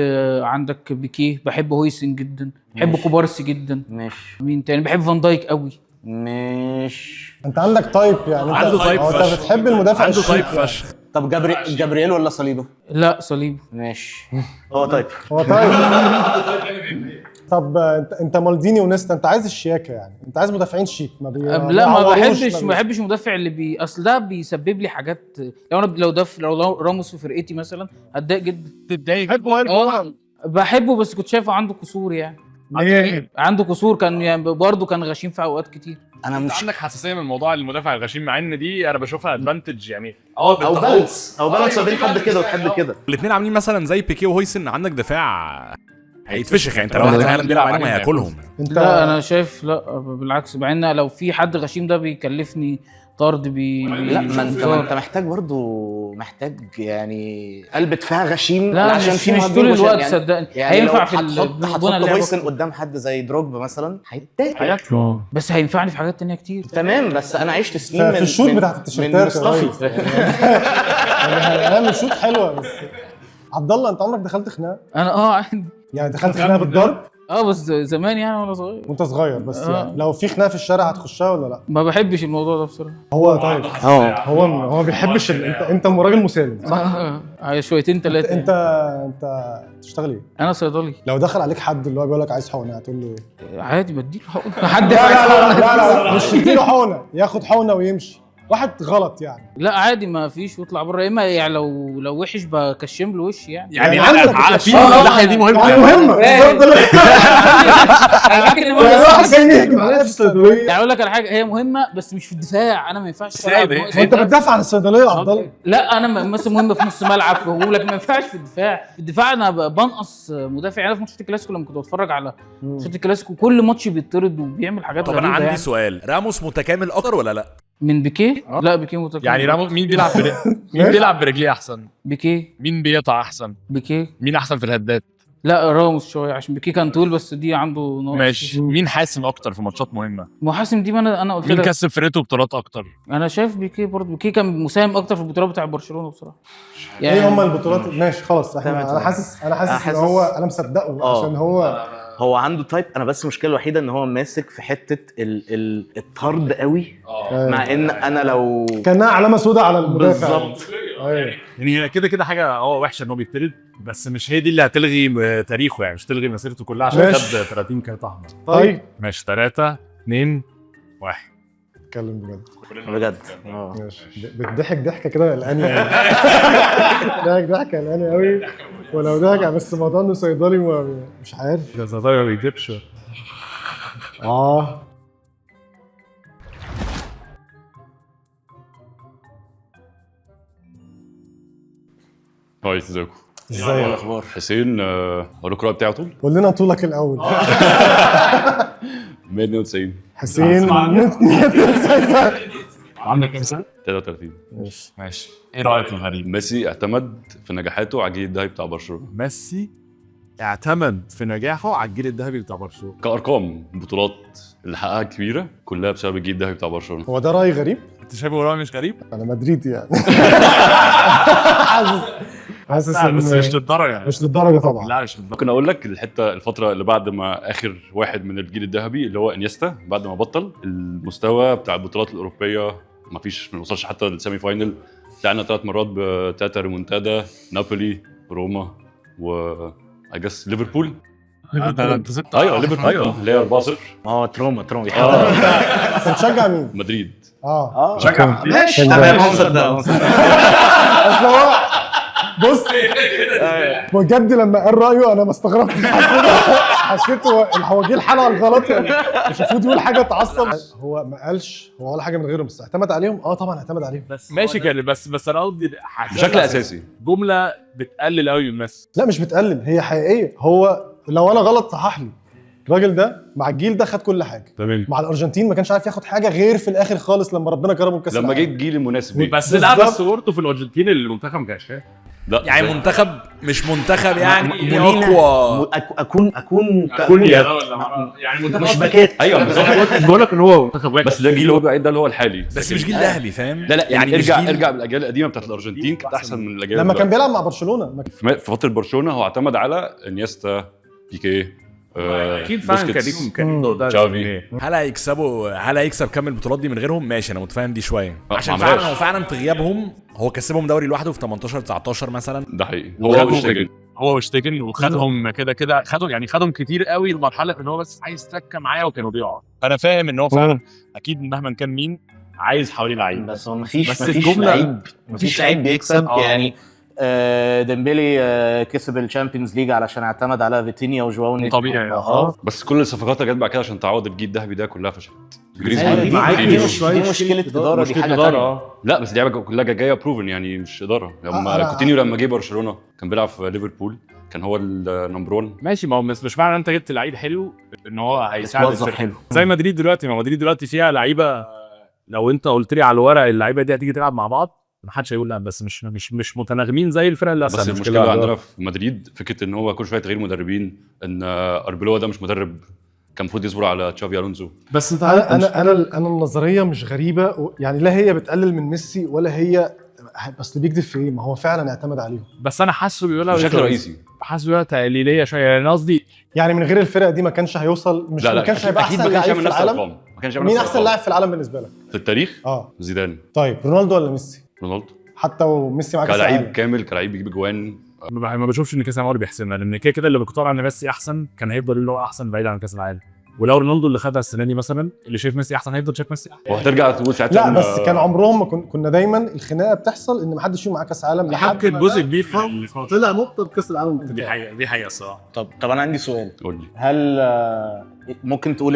عندك بيكيه، بحب هويسن جدا، بحب كوبارسي جدا. ماشي مين تاني؟ بحب فان دايك قوي. ماشي. انت عندك تايب يعني. عنده تايب انت فشخ. بتحب المدافع عنده الشيك تايب يعني. فشخ. طب جابرييل ولا صليبه؟ لا صليب. ماشي. هو طيب. هو طيب. طب انت مالديني ونيستا، انت عايز الشياكه يعني، انت عايز مدافعين شيك ما لا ما بيعوروش، بحبش مدافع اللي اصل ده بيسبب لي حاجات. لو راموس في فرقتي مثلا هتضايق جدا. تتضايق. بحبه بس كنت شايفه عنده قصور يعني. عنده قصور، كان يعني برضه كان غشيم في اوقات كتير. انا انت مش عندك حساسيه من موضوع المدافع الغشيم، مع ان دي انا بشوفها ادفانتج يعني. او بالانس ما بين حد كده وحد كده. الاثنين عاملين مثلا زي بيكيه وهويسن، عندك دفاع هيتفشخ يعني. انت لو واحد فعلا بيلعب عليهم هياكلهم. انت لا انا شايف لا بالعكس، مع ان لو في حد غشيم ده بيكلفني طرد لا ما انت محتاج برضو يعني قلب دفاع غشيم. لا عشان مش طول الوقت صدقني. يعني هينفع في هتحط هويسن قدام حد زي دروجبا مثلا هيتاكل. بس هينفعني في حاجات تانية كتير. تمام، بس انا عشت سنين في الشوط بتاعت التيشيرتات هنعمل شوط حلوه. بس عبد الله انت عمرك دخلت خناقه؟ انا عندي يعني دخلت خناقه بالضرب بس زمان يعني وانا صغير. وانت صغير بس يعني لو في خناقه في الشارع هتخشها ولا لا؟ ما بحبش الموضوع ده بصراحه. هو طيب هو ما بيحبش انت راجل مسالم صح؟ شويتين ثلاثه. انت تشتغل ايه؟ انا صيدلي. لو دخل عليك حد اللي هو بيقول لك عايز حقنه هتقول له ايه؟ عادي بديله حقنه. حد لا مش تديله حقنه، ياخد حقنه ويمشي. واحد غلط يعني. لا عادي ما فيش، واطلع بره. اما يعني لو وحش بكشم له وشي يعني. يعني عندك في الناحيه دي مهمه يعني مهمه بالظبط. واحد جاي يهجم عليا في الصيدليه. يعني اقول لك على حاجه، هي مهمه بس مش في الدفاع. انا ما ينفعش انت بتدافع عن الصيدليه يا عبد الله. لا انا مثلا مهمه في نص ملعب في هجوم، لكن ما ينفعش في الدفاع. في الدفاع انا بنقص مدافع. انا في ماتشات الكلاسيكو لما كنت بتفرج على ماتشات الكلاسيكو كل ماتش بيطرد وبيعمل حاجات طب غريبه. انا عندي يعني. سؤال، راموس متكامل اكتر ولا لا؟ من بيكيه؟ لا بيكيه متكامل. يعني راموس مين بيلعب مين بيلعب برجليه احسن؟ بيكيه. مين بيقطع احسن؟ بيكيه. مين احسن في الهدات؟ لا راموس شويه، عشان بيكيه كان طول بس دي عنده نقص. ماشي. مين حاسم اكتر في ماتشات مهمه؟ محاسم دي ما انا قلت مين لك. كسب فرقته بطولات اكتر؟ انا شايف بيكيه برضه. بيكيه كان مساهم اكتر في البطولات بتاع برشلونه بصراحه. يعني ايه هم البطولات؟ ماشي خلاص انا حاسس ان هو انا مصدقه عشان هو عنده تايب. انا بس المشكله الوحيده ان هو ماسك في حته الطرد قوي. مع ان انا لو كانها علامه سوداء على المدافع بالظبط. يعني كده حاجه وحشه ان هو بيطرد، بس مش هي دي اللي هتلغي تاريخه يعني، مش تلغي مسيرته كلها عشان خد 30 كارت احمر. طيب ماشي 3 2 1. اتكلم بجد بجد. ماشي. بتضحك ضحكه كده قلقاني قوي. ضحكه قلقاني قوي. ولو ده بس موضوع انه صيدلي مش عارف. ده صيدلي ما بيكذبش. كويس. ازيكم؟ ازاي الاخبار؟ حسين اقول لك الرأي بتاعه طول قول لنا طولك الاول. 192 حسين عندك كام سنه؟ 33. ماشي. ايه رايك في الغريب؟ ميسي اعتمد في نجاحاته على الجيل الذهبي بتاع برشلونه ميسي اعتمد في نجاحه على الجيل الذهبي بتاع برشلونه. كارقام. البطولات اللي حققها كبيره كلها بسبب الجيل الذهبي بتاع برشلونه. هو ده رأي غريب؟ انت شايفه رأي مش غريب؟ انا مدريدي يعني. حاسس بس مش للدرجه يعني. مش للدرجه طبعا. لا مش للدرجه. ممكن اقول لك الفتره اللي بعد ما اخر واحد من الجيل الذهبي اللي هو انيستا بعد ما بطل المستوى بتاع البطولات الاوروبيه ما فيش، ما وصلش حتى للسيمي فاينل. طلعنا 3 مرات ب3 ريمونتادا، نابولي، روما و اجس ليفربول. انت ست. ايوه ليفربول. ايوه اللي هي 4-0. تروما انت بتشجع مين؟ مدريد. شجع. ماشي تمام. اصل هو بص بجد لما قال رايه انا ما استغربتش. حسيت هو جه الحلقه الغلط مش المفروض يقول حاجه تعصب. هو ما قالش هو ولا حاجه من غيرهم، بس اعتمد عليهم. طبعا اعتمد عليهم. ماشي كده. بس انا قصدي بشكل اساسي جمله بتقلل قوي من ميسي. لا مش بتقلل، هي حقيقيه. هو لو انا غلط صحح لي. الراجل ده مع الجيل ده خد كل حاجه. تمام. مع الارجنتين ما كانش عارف ياخد حاجه غير في الاخر خالص لما ربنا كرمه بكاس لما العالم. جه الجيل المناسب ليه. بس لا بس برضه في الارجنتين المنتخب ما كانش فاهم. لا يعني منتخب مش منتخب يعني اقوى. اكون يعني منتخب مش باكات. ايوه بالظبط. بقول لك ان هو منتخب واحد. بس ده الجيل اللي هو بعيد، ده اللي هو الحالي. بس مش جيل ذهبي فاهم. لا يعني مش ارجع جيل- ارجع بالاجيال القديمه بتاعت الارجنتين كانت احسن من الاجيال لما كان دلوقتي. بيلعب مع برشلونه في فتره برشلونه هو اعتمد على انيستا، بيكيه، اكيد فعلا بوسكيتس، كان ده تشافي. هل هيكسب كام البطولات دي من غيرهم؟ ماشي انا متفاهم دي شويه عشان ما عملهاش. فعلا هو فعلا في غيابهم هو كسبهم دوري لوحده في 18 19 مثلا. ده حقيقي. هو هو مش وشتيجن. هو وشتيجن وخدهم كده خدهم كتير قوي لمرحله ان هو بس عايز تركه معايا وكانوا بيقعوا. انا فاهم ان هو فعلا اكيد مهما كان مين عايز حواليه لعيب. بس هو مفيش بس مفيش الجملة- لعيب مفيش لعيب بيكسب آه. يعني. ديمبلي كسب الشامبيونز ليج علشان اعتمد على فيتينيا وجواو نيتو. طبيعي. بس كل الصفقات اللي جت بعد كده عشان تعوض الجيل الذهبي ده كلها فشلت. دي جريزمان. مشكله اداره، دي حاجه تانية. لا بس اللعبه كلها جايه بروفن يعني مش اداره. لما أنا- كوتينيو لما جه برشلونه كان بيلعب في ليفربول كان هو النمبر 1. ماشي. ما هو مش معنى انت جبت لعيب حلو ان هو هيساعد يتوظف الفرقة. حلو. زي مدريد دلوقتي. ما مدريد دلوقتي فيها لعيبه لو انت قلت لي على الورق اللعيبه دي هتيجي تلعب مع بعض ما حدش هيقول لا. بس مش متناغمين زي الفرق اللي بس اسهل. المشكله عندنا في مدريد فكره ان هو كل شويه تغيير مدربين، ان اربيلوا ده مش مدرب كان المفروض يصبر على تشافي الونزو. بس انت انا النظريه مش غريبه يعني. لا هي بتقلل من ميسي ولا هي بس بيكذب في ايه. ما هو فعلا اعتمد عليهم. بس انا حاسه بيقولها بشكل رئيسي. حاسه بيقولها تقليليه شويه. يعني قصدي يعني من غير الفرقه دي ما كانش هيوصل. مش لا ما كانش هيبقى اكيد احسن ما كانش لعيب يعمل في نفس العالم. الارقام. ما كانش يعمل مين نفس احسن الأرقام. لاعب في العالم بالنسبه لك؟ في التاريخ؟ زيدان. زيدان. طيب رونالدو ولا ميسي؟ رونالدو حتى وميسي معاه كاس كلاعب العالم. كامل، كلاعب بيجيب اجوان. ما بشوفش ان كاس العالم هو اللي بيحسمها. لان كده اللي مقتنع ان ميسي احسن كان هيفضل اللي هو احسن بعيد عن كاس العالم. ولو رونالدو اللي خدها السنه دي مثلا اللي شايف ميسي احسن هيفضل شايف ميسي احسن. وهترجع تقول ساعتها لا بس كان عمرهم ما كنا دايما الخناقه بتحصل ان ما حدش فيهم معاه كاس عالم لحد يمكن جزء كبير طلع نقطه بكاس العالم. دي حقيقه الصراحه. طب انا عندي سؤال. قول لي. هل ممكن تقول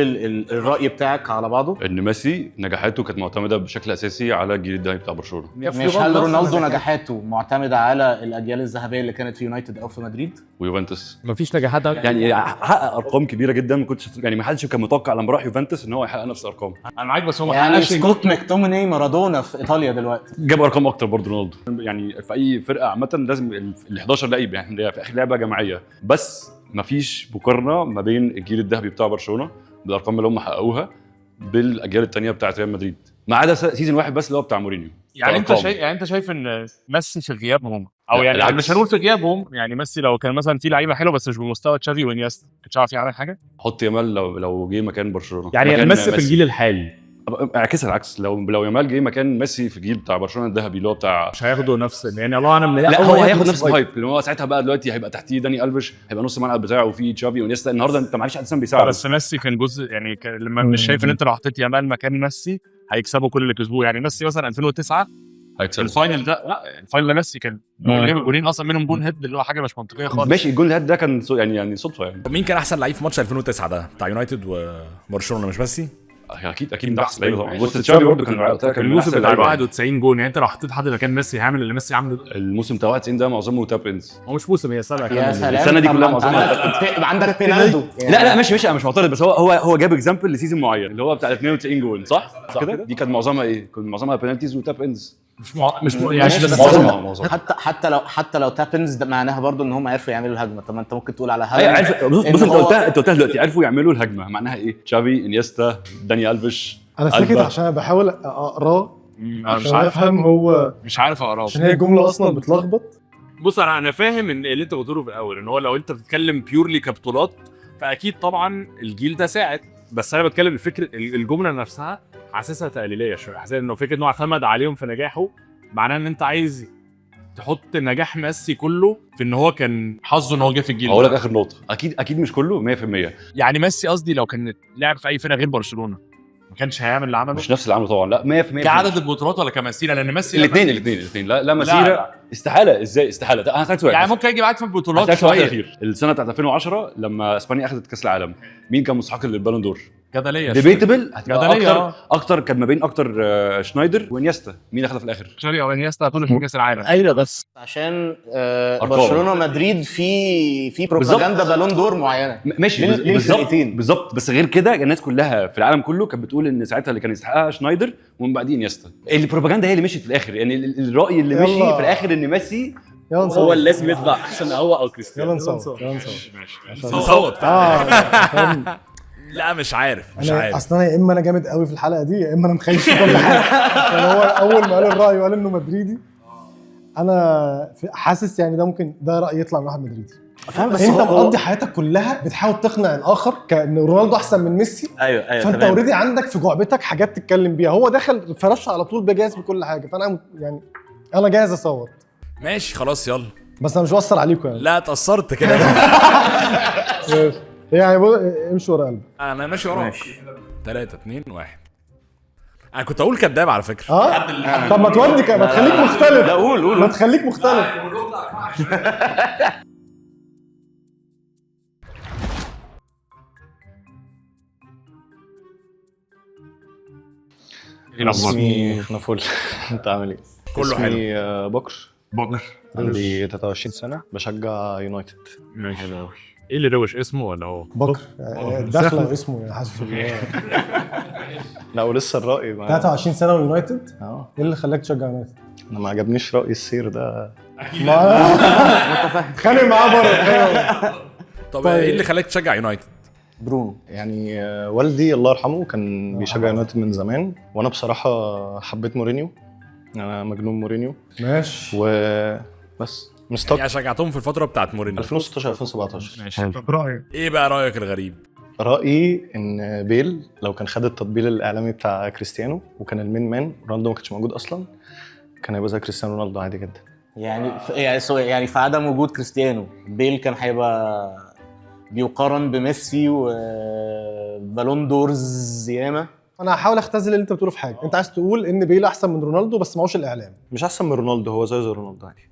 الرأي بتاعك على بعضه؟ ان ميسي نجاحاته كانت معتمده بشكل اساسي على الجيل الذهبي بتاع برشلونه. مش هل رونالدو نجاحاته معتمده على الاجيال الذهبيه اللي كانت في يونايتد او في مدريد؟ ويوفنتوس مفيش نجاحات يعني حقق ارقام كبيره جدا. ما كنتش يعني ما حدش كان متوقع لما راح يوفنتوس ان هو يحقق نفس الارقام. انا معاك. بس هو ما يعني حققش سكوت ماكتوميني مارادونا في ايطاليا دلوقتي. جاب ارقام اكتر برضه رونالدو. يعني في اي فرقه عامه لازم ال 11 لعيب يعني في اخر لعبه جماعيه. بس ما فيش مقارنه ما بين الجيل الذهبي بتاع برشلونه بالارقام اللي هم حققوها بالاجيال الثانيه بتاعت ريال مدريد، ما عدا سيزون واحد بس اللي هو بتاع مورينيو. يعني كأرقام. انت شايف ان ميسي في غيابهم او لا، يعني بالعكس. مش هنقول في غيابهم. يعني ميسي لو كان مثلا في لعيبه حلوه بس مش بمستوى تشافي وانيستا كنتش عارف يعمل حاجه. حط يامال لو جه مكان برشلونه يعني مكان ميسي في الجيل الحالي اعكسها العكس. لو يامال جه مكان ميسي في الجيل بتاع برشلونه الذهبي اللي هو بتاع مش هياخدوا نفس يعني الله اعلم. لا هو هياخد نفس الهايب لان هو ساعتها بقى دلوقتي هيبقى تحتيه داني الفيش، هيبقى نص الملعب بتاعه وفيه تشافي وانيستا. النهارده انت معلش حد بيساعد. بس ميسي كان جزء يعني لما مش شايف ان انت لو حطيت يامال مكان ميسي هيكسبوا كل اللي كسبوه. يعني ميسي مثلا 2009 هيكسب. الفاينل ده لا، الفاينل ده ميسي كان جايب جولين اصلا منهم جون هيد اللي هو حاجه مش منطقيه خالص. ماشي الجول الهات ده كان يعني صدفه يعني. طب مين كان احسن لعيب في ماتش 2009 ده بتاع يونايتد وبرشلونه؟ مش ميسي؟ اكيد ده احسن لعيب طبعا. بص تشافي برضه كان الموسم أحسن بتاع لعيب. 91 جون، يعني انت لو حطيت حد مكان ميسي هيعمل اللي ميسي عمله ده. الموسم بتاع 91 ده معظمه تاب انز. هو مش موسم، هي سنه يا كامله. سلام. السنة دي طب كلها ما أنت معظمها عندك بينالدو لا ماشي انا مش معترض، بس هو جاب اكزامبل لسيزون معين اللي هو بتاع 92 جول صح كده. دي كانت معظمها ايه؟ كان معظمها بينالتيز وتاب انز. مش يعني معظمها حتى لو تابنز ده معناها برضو ان هم عرفوا يعملوا الهجمه. طب ما انت ممكن تقول على ايوه هالاند عارف. بص انت قلتها دلوقتي، عرفوا يعملوا الهجمه معناها ايه؟ تشافي، انيستا، داني الفيش. انا ساكت عشان أنا بحاول اقراه انا مش عشان عارف افهم هو، مش عارف اقراه. عشان هي جمله اصلا بتلخبط. بص انا فاهم ان اللي انت قلته في الاول ان هو لو انت بتتكلم بيورلي كبطولات فاكيد طبعا الجيل ده ساعد، بس انا بتكلم الفكره الجمله نفسها حاسسها تقليليه شويه. حاسس انه فكره انه اعتمد عليهم في نجاحه معناه ان انت عايز تحط نجاح ميسي كله في ان هو كان حظه ان هو جه في الجيل هقول لك ده. اخر نقطه، اكيد مش كله 100%. يعني ميسي قصدي لو كان لعب في اي فرقه غير برشلونه ما كانش هيعمل اللي عمله. مش نفس اللي عمله طبعا، لا 100%. كعدد البطولات ولا كمسيره؟ لان ميسي الاثنين لا مسيره. لا. استحاله. ازاي استحاله؟ انا هسالك سؤال يعني ممكن يجي معاك في البطولات هسألك سؤال شويه. اخير. السنه بتاعت 2010 لما اسبانيا اخذت كاس العالم مين كان مستحق للبالون دور؟ جدليه ديبيتبل هتبقى جدلية، اكتر كان ما بين شنايدر وانيستا. مين اللي اخذها في الاخر؟ تشافي او انيستا طول في كاس العالم. ايوه بس عشان برشلونه مدريد في بروباجندا بالون دور معينه. ماشي بالظبط. بس غير كده الناس كلها في العالم كله كانت بتقول ان ساعتها اللي كان يستحقها شنايدر ومن بعديه انيستا. البروباجندا هي اللي مشيت في الاخر، يعني الراي اللي مشي في الاخر ان ميسي هو اللي لازم يطلع احسن هو او كريستيانو. يلا نصوت. نصوت. لا مش عارف اصلا يا اما انا جامد قوي في الحلقه دي يا اما انا مخيش في كل حاجه. يعني هو اول ما قال الراي وقال انه مدريدي انا حاسس يعني ده ممكن ده راي يطلع من واحد مدريدي. بس انت مقضي حياتك كلها بتحاول تقنع الاخر كان رونالدو احسن من ميسي. ايوه فانت اوريدي عندك في جعبتك حاجات تتكلم بيها. هو دخل فرش على طول بجاهز بكل حاجه. فانا يعني انا جاهز اصوت. ماشي خلاص يلا. بس انا مش بوصل عليكم يعني. لا اتأثرت كده. يعني امشي ورا قلبي. انا ماشي وراك. 3 2 1. انا كنت اقول كداب على فكره. طب ما تودي ما تخليك مختلف. لا قول ما تخليك مختلف. اسمي نفول. انت عامل ايه؟ كله حلو. اسمي بكر بكر عندي 23 سنه بشجع يونايتد. ماشي. ايه اللي روش اسمه ولا هو بكر داخله اسمه يعني حاسس لا ولسه الرأي معايا 23 سنه ويونايتد. ايه اللي خلاك تشجع يونايتد؟ انا ما عجبنيش رأي السير ده. اتخانق معاه بره. طب ايه اللي خلاك تشجع يونايتد؟ برونو يعني والدي الله يرحمه كان بيشجع يونايتد من زمان وانا بصراحه حبيت مورينيو. انا مجنون مورينيو. ماشي. وبس مستقبل يعني شجعتهم في الفتره بتاعت مورينيو 2016 2017. ماشي. طب رايك ايه بقى رايك الغريب؟ رأيي ان بيل لو كان خد التطبيل الاعلامي بتاع كريستيانو وكان المين مان رونالدو ما كانش موجود اصلا كان هيبقى زي كريستيانو رونالدو عادي جدا. يعني في عدم وجود كريستيانو بيل كان هيبقى بيقارن بميسي وبالون دورز ياما. انا هحاول اختزل اللي انت بتقوله في حاجه. انت عايز تقول ان بيل احسن من رونالدو بس معوش الاعلام. مش احسن من رونالدو، هو زي رونالدو عادي.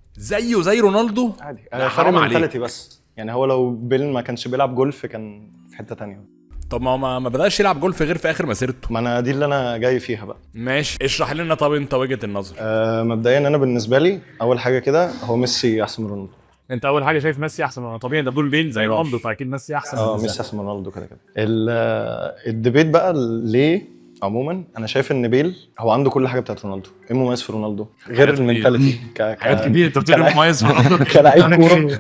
زي رونالدو عادي. لا، فرق حرام منتاليتي بس. يعني هو لو بيل ما كانش بيلعب جولف كان في حته تانية. طب ما بداش يلعب جولف غير في اخر مسيرته. ما انا دي اللي انا جاي فيها بقى. ماشي اشرح لنا طب انت وجهه النظر. مبدئيا انا بالنسبه لي اول حاجه كده هو ميسي احسن من رونالدو. انت اول حاجه شايف ميسي احسن من طبيعي ده بتقول بيل زي رونالدو فاكيد ميسي احسن. ميسي احسن من رونالدو كده. الديبيت بقى ليه عموما انا شايف ان بيل هو عنده كل حاجه بتاعت رونالدو. ايه مميز في رونالدو غير المينتاليتي؟ حاجات كتير انت بتقول مميز في رونالدو. كلاعب كوره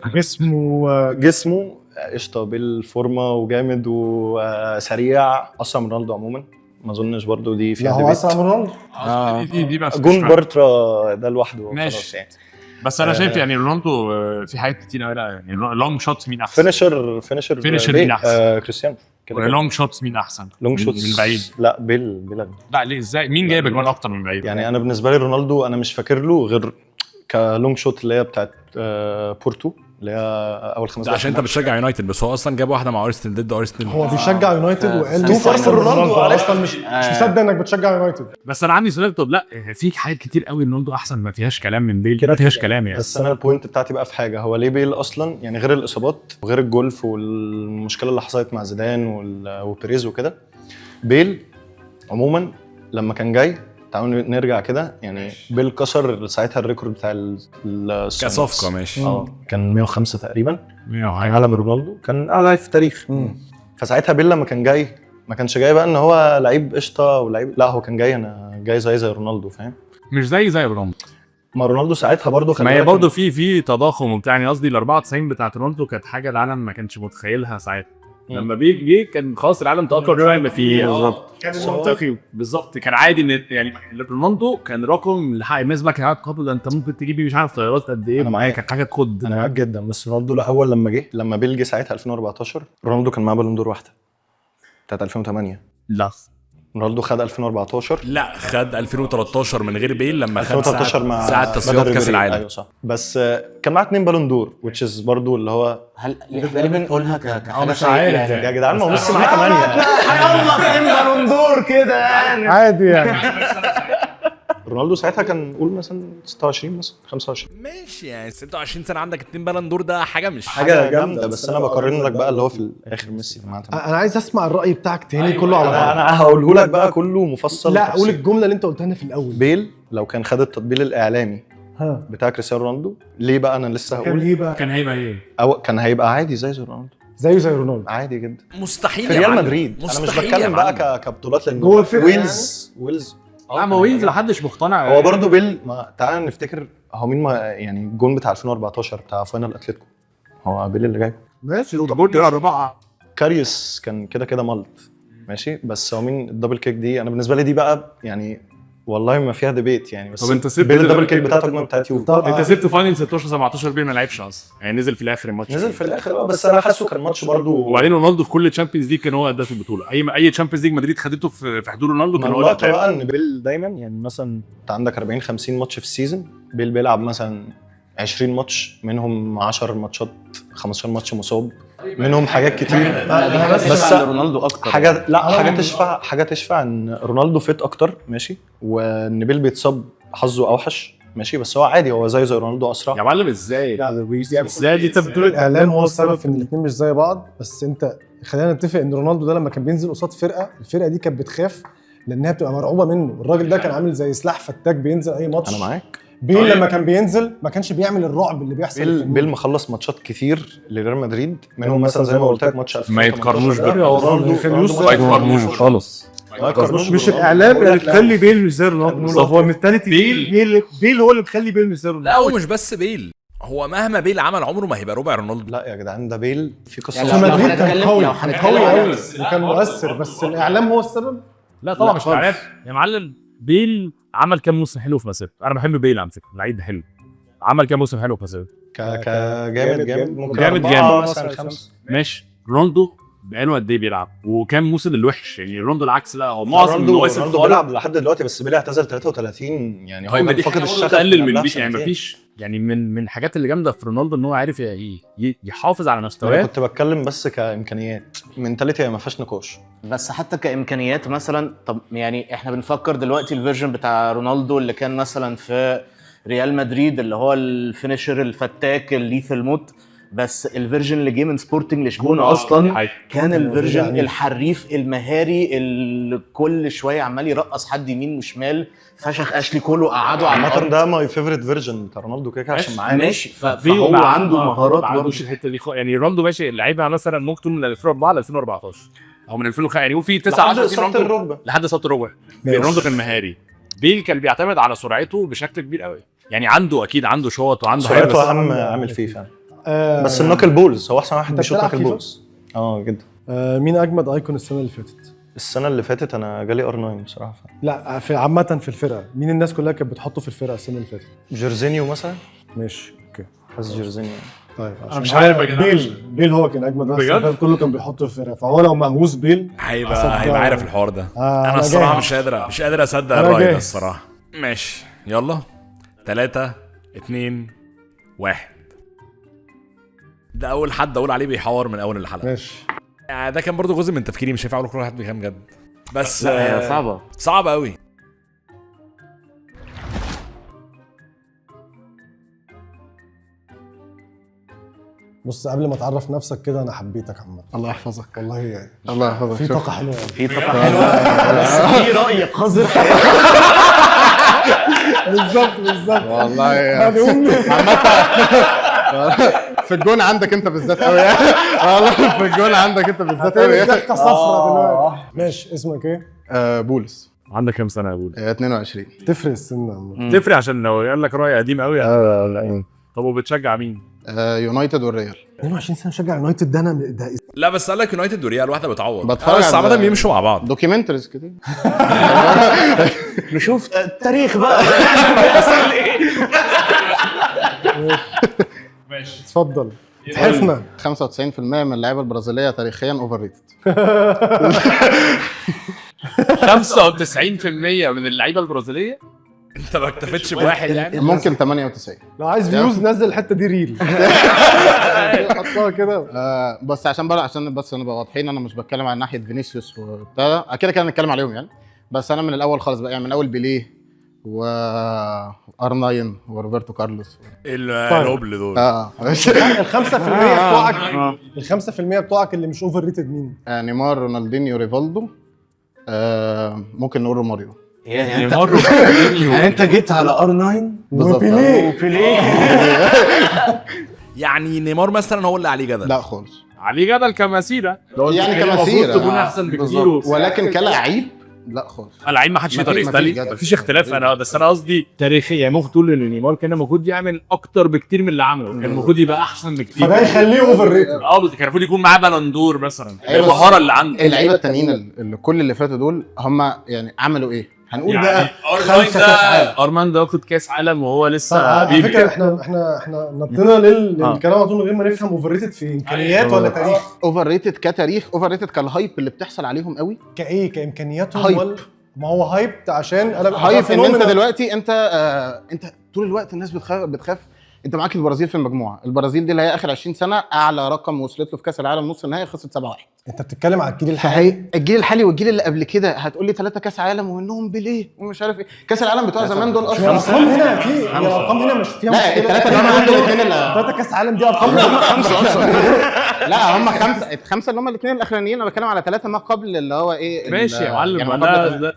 جسمه قشطه بالفورمه وجامد وسريع اسرع من رونالدو عموما. ما اظنش برضو دي فيها لا هو ديبيت. اسرع من رونالدو. دي بس جون بارترا ده لوحده ماشي. خلاص يعني. بس انا شايف يعني رونالدو في حاجات كتير قوي. يعني لونج شوتس مين احسن؟ فينيشر مين احسن؟ كريستيانو كده. لونج شوتس مين احسن؟ لونج شوتس من بعيد. لا بيل لا ليه ازاي؟ مين جايب اجوان اكتر من بعيد؟ يعني انا بالنسبه لي رونالدو انا مش فاكر له غير كلونج شوت اللي هي بتاعت بورتو اللي هي اول 5 عشان انت بتشجع يونايتد، بس هو اصلا جاب واحده مع ارسنال ضد ارسنال. هو بيشجع يونايتد وقال تو فار فور رونالدو، اصلا مش مصدق انك بتشجع يونايتد. بس انا عندي سؤال، طب لا في حاجات كتير قوي رونالدو احسن ما فيهاش كلام من بيل، ما فيهاش كلام يعني. بس انا البوينت بتاعتي بقى في حاجه، هو ليه بيل اصلا يعني غير الاصابات وغير الجولف والمشكله اللي حصلت مع زيدان وبيريز وكده، بيل عموما لما كان جاي، تعالوا نرجع كده يعني، بيل كسر ساعتها الريكورد بتاع كصفقه ماشي. كان 105 تقريبا على رونالدو، كان اعلى في التاريخ. فساعتها بيل لما كان جاي ما كانش جاي بقى ان هو لعيب قشطه ولعيب، لا هو كان جاي انا جاي زي رونالدو، فاهم؟ مش زي رونالدو. ما رونالدو ساعتها برضه ما هي برضه في تضخم وبتاع يعني. قصدي ال 94 بتاعت رونالدو كانت حاجه العالم ما كانش متخيلها ساعتها. لما جه كان خلاص العالم تاقلم بما ما فيه. بالظبط كان منطقي بالظبط، كان عادي ان يعني رونالدو كان رقم لحق الناس بقى كانت قبل، انت ممكن تجيبي مش عارف طيارات قد ايه. انا معاك، كانت حاجه تخد. انا معاك جدا. بس رونالدو الاول لما بيل جه ساعتها 2014، رونالدو كان معاه بالون دور واحده بتاعت 2008. لا رونالدو خد 2014. لا خد 2013 من غير بيل لما خد 2013 مع ساعه تصفيات كاس العالم. ايوه صح، بس كان معاه 2 بالون دور which is برضو اللي هو هل احنا بنقولها كحاجه مش عارف يا جدعان، ما هو لسه معاه 8. يلا 2 بالون دور كده يعني عادي يعني. رونالدو ساعتها كان قول مثلا 26 مثلا 25 ماشي يعني 26 سنه عندك 2 بالون دور، ده حاجه مش حاجه جامده. بس انا بقارن لك بقى اللي هو في الاخر ميسي معاه. انا عايز اسمع الراي بتاعك تاني كله على بعض. انا هقوله لك بقى كله مفصل. لا قول الجمله اللي انت قلتها لنا في الاول. بيل لو كان خد التطبيل الاعلامي بتاع كريستيانو رونالدو، ليه بقى انا لسه هقول كان ايه بقى؟ كان هيبقى ايه؟ او كان هيبقى عادي زي رونالدو، زي رونالدو عادي جدا. مستحيل في يا ريال معلم. مدريد. انا مش مستحيل يا بتكلم معلم. بقى كبطولات، لان جوه الفرقة ويلز لا ما وينز محدش مقتنع. هو برضه بيل. ما تعالى نفتكر هو مين يعني الجون بتاع 2014 بتاع فاينل اتلتيكو، هو بيل اللي جايب. ماشي جول 4 كاريوس كان كده ملط ماشي، بس هو مين الدبل كيك دي؟ انا بالنسبه لي دي بقى يعني والله ما فيها ديبيت يعني. بس طب انت سبت بيل الدبل كيك بتاعته اجمل بتاعت يوفي. انت سبت فاينل 16 17 بيل ما لعبش اصلا يعني، نزل في الاخر الماتش. نزل في الاخر بس انا حاسه كان ماتش برضه. وبعدين رونالدو في كل تشامبيونز ليج كان هو هداف البطوله. اي تشامبيونز ليج مدريد خدته في حدود رونالدو كان هو اللقطه الهداف. بقى ان بيل دايما يعني مثلا انت عندك 40 50 ماتش في السيزون، بيل بيلعب مثلا 20 ماتش منهم 10 ماتشات 15 ماتش مصاب، منهم حاجات كتير. بس رونالدو اكتر حاجه لا حاجه تشفع ان رونالدو فيت اكتر ماشي، وان بيل بيتصاب حظه اوحش ماشي، بس هو عادي، هو زي رونالدو اسرع. يا معلم ازاي؟ ازاي دي؟ انت بتقول الاعلام هو السبب في ان الاثنين مش زي بعض، بس انت خلينا نتفق ان رونالدو ده لما كان بينزل قصاد الفرقه دي كانت بتخاف لانها بتبقى مرعوبه منه. الراجل ده كان عامل زي سلاح فتاك بينزل اي ماتش. انا معاك. بيل لما كان بينزل ما كانش بيعمل الرعب اللي بيحصل. بيل مخلص ماتشات كتير لريال مدريد، منهم مثلا زي ما قلت لك ماتش 2018 ما يتقارنوش بقى. رونالدو ما يتقارنوش خالص. مش الاعلام اللي بتخلي بيل مش زي رونالدو، هو منتاليتي بيل هو اللي بيخلي بيل مش زي رونالدو. لا ومش بس بيل، هو مهما بيل عمل عمره ما هيبقى ربع رونالدو. لا يا جدعان ده بيل في قصه يعني في لو مدريد كان قوي هنتكلم وكان مؤثر، بس الاعلام هو السبب. لا طبعا مش الاعلام يا معلم. بيل عمل كام موسم حلو في مسيرته. انا بحب بيل على فكره، اللعيب ده حلو. عمل كام موسم حلو في مسيرته. جامد ممكن جامد مثلا 5 ماشي. رونالدو بقاله قد ايه بيلعب وكام موسم الوحش يعني؟ رونالدو العكس، لا هو معظم المواسم رونالدو بيلعب لحد دلوقتي، بس بيل اعتزل 33 يعني. هو كان فاقد الشغف، تقلل من بيش يعني. مفيش يعني من الحاجات اللي جامده في رونالدو ان هو عارف يحافظ على مستواه. انا كنت بتكلم بس كامكانيات، منتاليتي ما فيهاش نقاش. بس حتى كامكانيات مثلا، طب يعني احنا بنفكر دلوقتي الفيرجن بتاع رونالدو اللي كان مثلا في ريال مدريد اللي هو الفينيشر الفتاك الليثال موت، بس الفيرجن اللي جه من سبورتنج لشبونه اصلا كان الفيرجن الحريف المهاري اللي كل شويه عمال يرقص حد يمين وشمال، فشخ اشلي كله قعده على الارض. ده ماي فيفورت فيرجن بتاع رونالدو كده عشان معاه ماشي. فهو عنده مهارات ما عندوش الحته دي يعني. رونالدو ماشي اللعيبه مثلا ممكن من 2004 ل 2014 او من 2005 يعني، وفي 9 10 سنين لحد صوت الربع. رونالدو كان مهاري. بيل كان بيعتمد على سرعته بشكل كبير قوي يعني. اكيد عنده شوط وعنده حاجه، بس اهم عامل فيه فعلا. بس النوكل بولز هو احسن واحد بيشوط نوكل بولز. جدا. مين اجمد ايكون السنه اللي فاتت؟ السنه اللي فاتت انا جالي ار9 بصراحه. لا في عامه في الفرقه مين الناس كلها كانت بتحطه في الفرقه السنه اللي فاتت؟ جورزينيو مثلا. ماشي اوكي. حاسس جورزينيو. طيب انا مش عارف يا جدعان. بيل هو كان اجمد واحد، كله كان بيحطه في الفرقه، فهو لو مهووس بيل هيبقى عارف الحوار ده. انا الصراحه مش قادر اصدق الراي ده الصراحه. ماشي يلا 3 2 1. ده اول حد اقول عليه بيحور من اول الحلقه. ماشي يعني ده كان برضو جزء من تفكيري، مش هينفع اقول كل واحد بيفهم جد، بس لا هي صعبه صعبه قوي. بص قبل ما تعرف نفسك كده انا حبيتك عامه. الله يحفظك. والله يعني الله يحفظك. في طاقه حلوه في طاقه حلوه بس في راي قذر. بالظبط والله عامة في الجون عندك انت بالذات قوي يعني. والله في الجون عندك انت بالذات قوي. ضحكه صفرا دلوقتي. ماشي اسمك ايه؟ بولس. عندك كام سنه يا ابو؟ 22. تفرق السن عامه. تفرق عشان لو قال لك راي قديم قوي. لا طب وبتشجع مين؟ يونايتد والريال. 22 سنه شجع يونايتد ده انا ده لا بس قال لك يونايتد وريال واحده بتعوض، بتفرج بس على- عامه بيمشوا مع بعض. دوكيومنتريز كده. نشوف التاريخ بقى. اتفضل تحفنا. 95% من اللعيبه البرازيليه تاريخيا اوفر ريتد. 95% من اللعيبه البرازيليه. انت ما اكتفيتش بواحد يعني؟ ممكن 98. لو عايز فيوز نزل الحته دي ريل. حطها كده. بس عشان بس نبقى واضحين، انا مش بتكلم عن ناحيه فينيسيوس وبتاع، كده كده هنتكلم عليهم يعني. بس انا من الاول خالص بقى، يعني من اول بيليه وار9 وروبرتو كارلوس. الهبل دول. ال 5% بتوعك ال 5% بتوعك اللي مش اوفر ريتد مين؟ نيمار، رونالدينيو، ريفالدو، ممكن نقول روماريو. يعني انت جيت على ار9 وبيليه. يعني نيمار مثلا هو اللي عليه جدل؟ لا خالص. عليه جدل كمسيره، يعني كمسيره المفروض تكون احسن بكتير. ولكن كلاعب لا خالص. اللعيب ما حدش يقدر مفيش يختلف، جدل. مفيش اختلاف. انا بس انا قصدي تاريخيا يعني ممكن تقول ان نيمار كان المفروض يعمل اكتر بكتير من اللي عمله، كان المفروض يبقى احسن بكتير. فده يخليه اوفر ريتد. بس كان المفروض يكون معاه بالندور مثلا. أيوة، المهاره اللي عنده. اللعيبه التانيين اللي كل اللي فاتوا دول هم يعني عملوا ايه؟ هنقول يعني بقى ارمان ده ارمان ده واخد كاس عالم وهو لسه على فكره احنا نطينا للكلام على طول من غير ما نفهم اوفر ريتد في امكانيات ولا تاريخ. اوفر ريتد كتاريخ، اوفر ريتد كالهايب اللي بتحصل عليهم قوي. كايه كامكانياتهم هايب. ولا ما هو هايب عشان انا هايب ان انت دلوقتي انت طول الوقت الناس بتخاف. انت معاك البرازيل في المجموعه، البرازيل دي اللي هي اخر 20 سنه اعلى رقم وصلت له في كاس العالم نص النهائي، خسرت 7-1. انت بتتكلم على الجيل الحالي. فهي الجيل الحالي والجيل اللي قبل كده هتقول لي 3 كاس عالم ومنهم بيليه ومش عارف ايه. كاس العالم بتوع زمان دول اصلا الارقام هنا في الارقام هنا مش فيها لا الثلاثه اللي هم عندهم الاثنين اللي 3 كاس عالم دي ارقام هم 5 اصلا. لا هم 5 اللي هم الاثنين الاخرانيين. انا بتكلم على 3 ما قبل اللي هو ايه ماشي يا معلم. يعني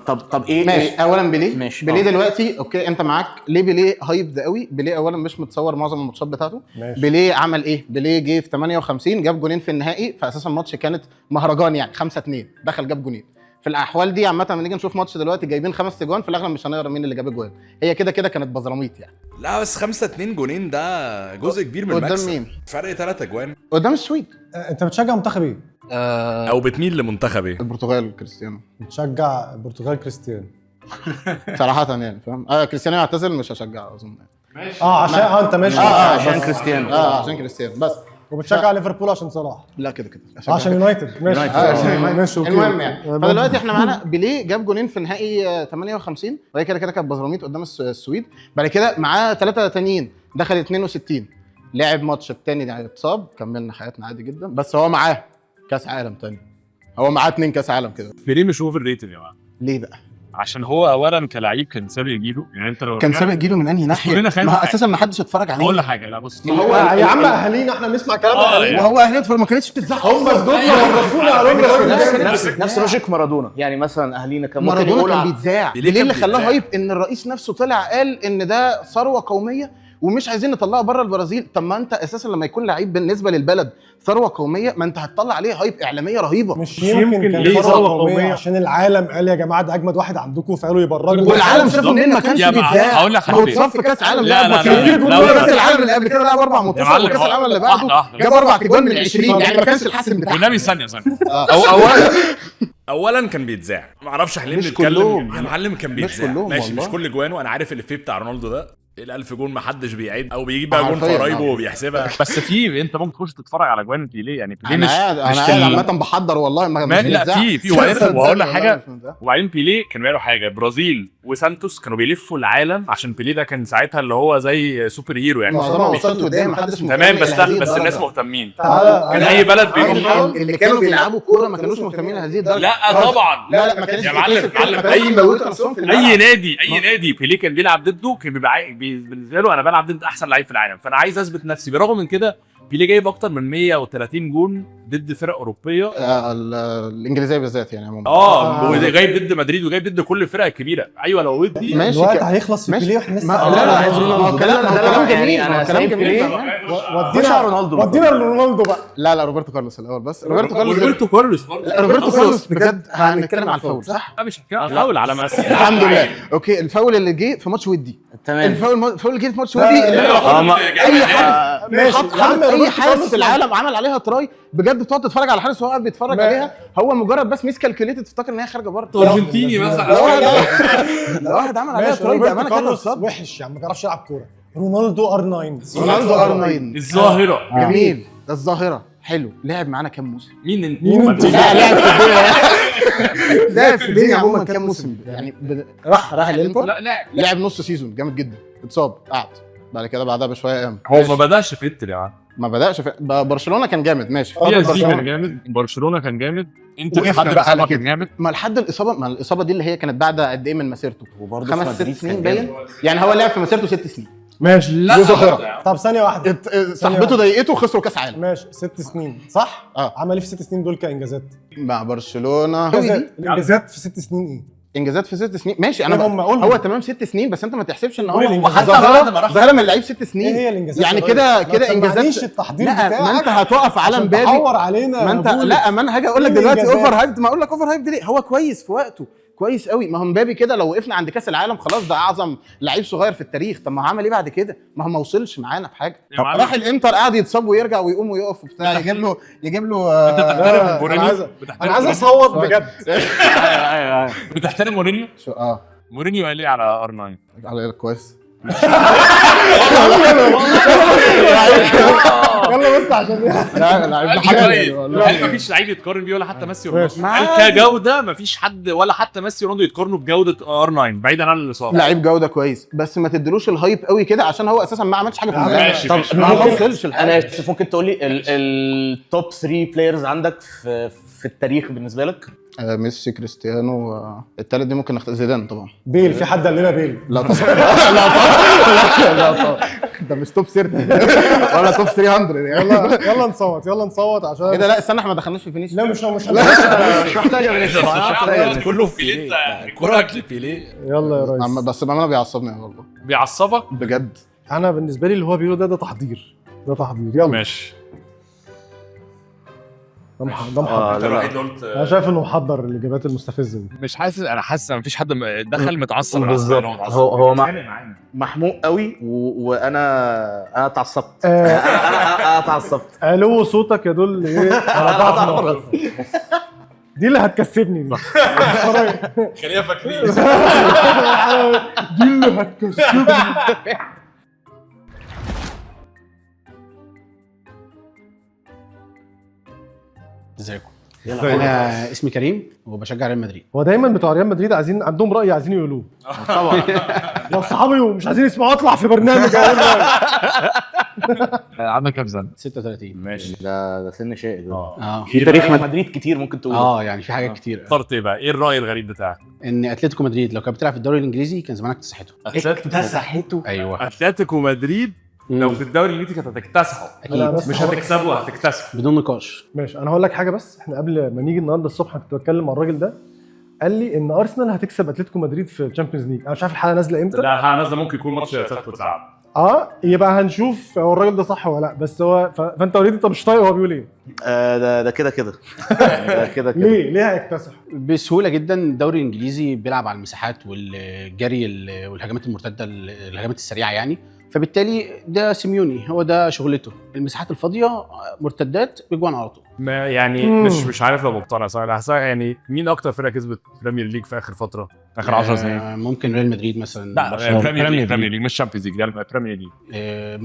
طب ايه ماشي. اولا بيليه ماشي. بيليه دلوقتي اوكي انت معاك ليه بيليه هايب ده قوي؟ بيليه اولا مش متصور معظم الماتشات بتاعته. ماشي. بيليه عمل ايه؟ بيليه جه في 58 جاب جونين في النهائي، فاساسا الماتش كانت مهرجان يعني 5-2 دخل جاب جونين. في الاحوال دي عامه لما نيجي نشوف ماتش دلوقتي جايبين 5 اجوان في الاغلب مش هنقرا مين اللي جاب اجوان. هي كده كانت بزراميط يعني. لا بس 5-2 جونين ده جزء كبير من قدام المكسب. مين؟ فرق 3 اجوان قدام السويد. انت بتشجع منتخب ايه؟ او بتميل لمنتخب ايه؟ البرتغال كريستيانو. بتشجع البرتغال كريستيانو. صراحه يعني فاهم. كريستيانو يعتزل مش هشجعه اظن. عشان انت ماشي عشان كريستيانو. عشان كريستيانو بس. وبتشجع ليفربول عشان صلاح. لا كده عشان يونايتد ماشي. ماشي اوكي. المهم يعني فدلوقتي احنا معانا بيليه جاب جونين في نهائي 58 وهي كده كانت بزراميط قدام السويد. بعد كده معاه 3 تانيين دخل 62 لعب ماتش التاني يعني اتصاب، كملنا حياتنا عادي جدا. بس هو معاه كاس عالم تاني، هو معاه 2 كاس عالم كده. بيليه مش اوفر ريتد يا جماعه. ليه بقى؟ عشان هو اولا كلاعب كان سابق جيله، يعني انت لو كان سابق جيله من انهي ناحيه؟ كلنا خايف. ما اساسا ما حدش اتفرج عليه. هقول لك حاجه. لا بص هو يا عم اهالينا احنا بنسمع كلام اهالينا. وهو اهليت ما كانتش بتتزحف. هم دول ورثونا قالوا نفس لوجيك مارادونا. يعني مثلا اهالينا كان ممكن مارادونا يقولوا كان بيتذاع. ليه اللي خلاه هايب؟ ان الرئيس نفسه طلع قال ان ده ثروه قوميه ومش عايزين نطلعه بره البرازيل. طب ما انت اساسا لما يكون لعيب بالنسبه للبلد ثروه قوميه ما انت هتطلع عليه هايب اعلاميه رهيبه. مش يمكن كان ليه ثروه قوميه عشان العالم قال يا جماعه ده اجمد واحد عندكم فقالوا يبرروا. والعالم شافوا ان ما كانش بيتذاع. هقول لك هو اتصاب في كاس عالم لا لعب كاس العالم اللي قبل كده لعب 4 ماتشات وكاس العالم اللي بعده جاب 4 اجوان من 20 يعني ما كانش الحاسم بتاعه. والنبي ثانيه اولا كان بيتذاع، ما اعرفش حليم مش نتكلم كلهم. يا معلم. كان بيتذاع كلهم ماشي والله. مش كل جوانه. انا عارف الافيه بتاع رونالدو ده ال1000 جون محدش بيعد او بيجيب بقى جون في قرايبه وبيحسبها. بس في انت ممكن تخش تتفرج على جوان بيليه، يعني بيليه انا قاعد عامه بحضر والله ما لا في وهقول لك حاجه. وبعدين بيليه كانوا بيعملوا حاجه، برازيل وسانتوس كانوا بيلفوا العالم عشان بيليه ده كان ساعتها اللي هو زي سوبر هيرو يعني. معظمها وصلت قدام محدش تمام، بس الناس مهتمين. كان اي بلد بيروح اللي كانوا بيلعبوا كوره ما كانوش مهتمين لهذه الدرجه. لا طبعا لا ما كانش يا معلم اي نادي بيليه كان بيلعب ضده كان بيبقى بالنسبه له انا بلعب ضد احسن لعيب في العالم، فانا عايز اثبت نفسي. برغم من كده بيليه جايب اكتر من 130 جون ضد فرق اوروبيه الانجليزيه بالذات يعني عموما. وجايب ضد مدريد وجايب ضد كل الفرق الكبيره. ايوه لو ودي ماشي الوقت هيخلص في بيليه واحنا لسه لا كلام جميل. انا كلام جميل. ودينا رونالدو بقى. لا روبرتو كارلوس الاول بس. روبرتو كارلوس بجد هنتكلم على الفاول صح؟ مش فاول على ميسي الحمد لله. اوكي الفاول اللي جه في ماتش ودي تمام. الفاول اللي جه في ماتش ودي اي حارس في العالم عمل عليها تراي بجد بتقعد تتفرج على حارس وهو قاعد بيتفرج عليها، هو مجرد بس ميس كالكوليتد تفتكر ان هي خارجه بره. ارجنتيني مثلا لو واحد عمل عليها تراي بامانه كده اتصاب. وحش يعني ما بيعرفش يلعب كوره. رونالدو R9 الظاهره جميل. ده الظاهره حلو. لعب معانا كام موسم؟ مين انت؟ لعب في الدنيا عموما كام موسم يعني راح الانتر. لا لعب نص سيزون جامد جدا، اتصاب قعد بعد كده بعدها بشويه قام. هو ما بداش في انتر يا عم، ما بداش برشلونه كان جامد ماشي. كان جامد، برشلونه كان جامد، انت لحد الاصابه كان جامد. ما لحد الاصابه دي اللي هي كانت بعد قد ايه من مسيرته؟ 5-6 سنين باين يعني. هو لعب في مسيرته 6 سنين ماشي. لا ظاهره. طب ثانيه واحده، صاحبته ضايقته وخسروا كاس عالم. ماشي 6 سنين صح؟ عمل ايه في 6 سنين دول كانجازات مع برشلونه؟ الانجازات في 6 سنين ايه؟ انجازات في 6 سنين ماشي. انا هو تمام 6 سنين، بس انت ما تحسبش ان هو حتى ظاهره من اللعيب 6 سنين. ايه هي الانجازات يعني كده انجازات التحضير لا بتاعك. ما انت هتقف على مبابي تحور علينا. ما انت لا ما انا هاجي اقول لك دلوقتي اوفر هايب. ما اقول لك اوفر هايب دي ليه؟ هو كويس في وقته، كويس قوي. ما هو مبابي كده لو وقفنا عند كاس العالم خلاص ده اعظم لعيب صغير في التاريخ. طب ما هو عمل ايه بعد كده؟ ما هو ما وصلش معانا في حاجه. طب راح الانتر قاعد يتصاب ويرجع ويقوم ويقف وبتاع، يجيب له انا عايز اصوت بجد. ايوه بتحترم مورينيو؟ مورينيو قال ايه على R9؟ على كويس. يلا بس عشان هل مفيش لعيب يتقارن بيه ولا حتى ميسي ورونالدو؟ كجوده مفيش حد ولا حتى ميسي ورونالدو يتقارنوا بجوده R9 بعيدا عن الاصابه. لعيب جوده كويس بس ما تدلوش الهايب قوي كده عشان هو اساسا ما عملش حاجه في ماشي. طب ما وصلش انا ممكن تقول لي التوب 3 بلايرز عندك في التاريخ بالنسبه لك؟ ميسي، كريستيانو، الثالث دي ممكن زيدان طبعا. بيل، في حد قال لنا بيل؟ لا طبعا. لا طبعا ده مش توب 30 ولا توب 300 يعني. يلا نصوت عشان ايه ده؟ لا استنى احنا ما دخلناش في فينيسيوس. لا مش محتاجه فينيسيوس كله في بيليه، الكوره اكل بيليه. يلا يا ريس. بس بامانه بيعصبني والله. بيعصبك بجد؟ انا بالنسبه لي اللي هو بيقوله ده تحضير، يلا ماشي. ده محضر. انا شايف انه محضر الاجابات المستفزه دي. مش حاسس، انا حاسس مفيش حد دخل متعصب. بالظبط. هو محموق قوي وانا اتعصبت. انا اتعصبت. علو صوتك يدل ايه على ضعف دي اللي هتكسبني دي. خلينا فاكرين دي اللي هتكسبني. ازيكم؟ انا اسمي كريم وبشجع ريال مدريد. هو دايما بتوع ريال مدريد عايزين عندهم راي عايزين يقولوه. طبعا لو صحابي ومش عايزين يسمعوا اطلع في برنامج اقول رايي. عندك كام سنه؟ 36. ماشي. ده سن شائك. في تاريخ مدريد كتير ممكن تقول. يعني في حاجات كتير. اخترت ايه بقى؟ ايه الراي الغريب بتاعك؟ ان اتلتيكو مدريد لو كان بتلعب في الدوري الانجليزي كان زمانك اكتسحته. اكتسحته؟ ايوه. اتلتيكو مدريد لو في الدوري الانجليزي كانت هتكتسحه. مش هتكسبه، هتكتسحه بدون نقاش. ماشي. انا هقول لك حاجه بس، احنا قبل ما نيجي النهارده الصبح كنت بتكلم مع الراجل ده قال لي ان ارسنال هتكسب اتلتيكو مدريد في الشامبيونز ليج. انا مش عارف الحلقه نازله امتى. لا الحلقه نازله ممكن يكون ماتش اتلتيكو اتلعب. يبقى هنشوف هو الراجل ده صح ولا لا. بس هو فانت اوريدي انت مش طايق هو بيقول ايه. ده كده كده ليه هيكتسح بسهوله جدا؟ الدوري الانجليزي بيلعب على المساحات والجري والهجمات المرتده، الهجمات السريعه يعني. فبالتالي ده سيميوني هو ده شغلته، المساحات الفاضيه مرتدات بجوان على طول. ما يعني مش عارف لو مقتنع صراحه. يعني مين اكتر فرقه كسبت بريمير ليج في اخر فتره؟ اخر 10 سنين ممكن ريال مدريد مثلا. لا بريمير ليج مش شامبيونز ليج، ريال بريمير ليج.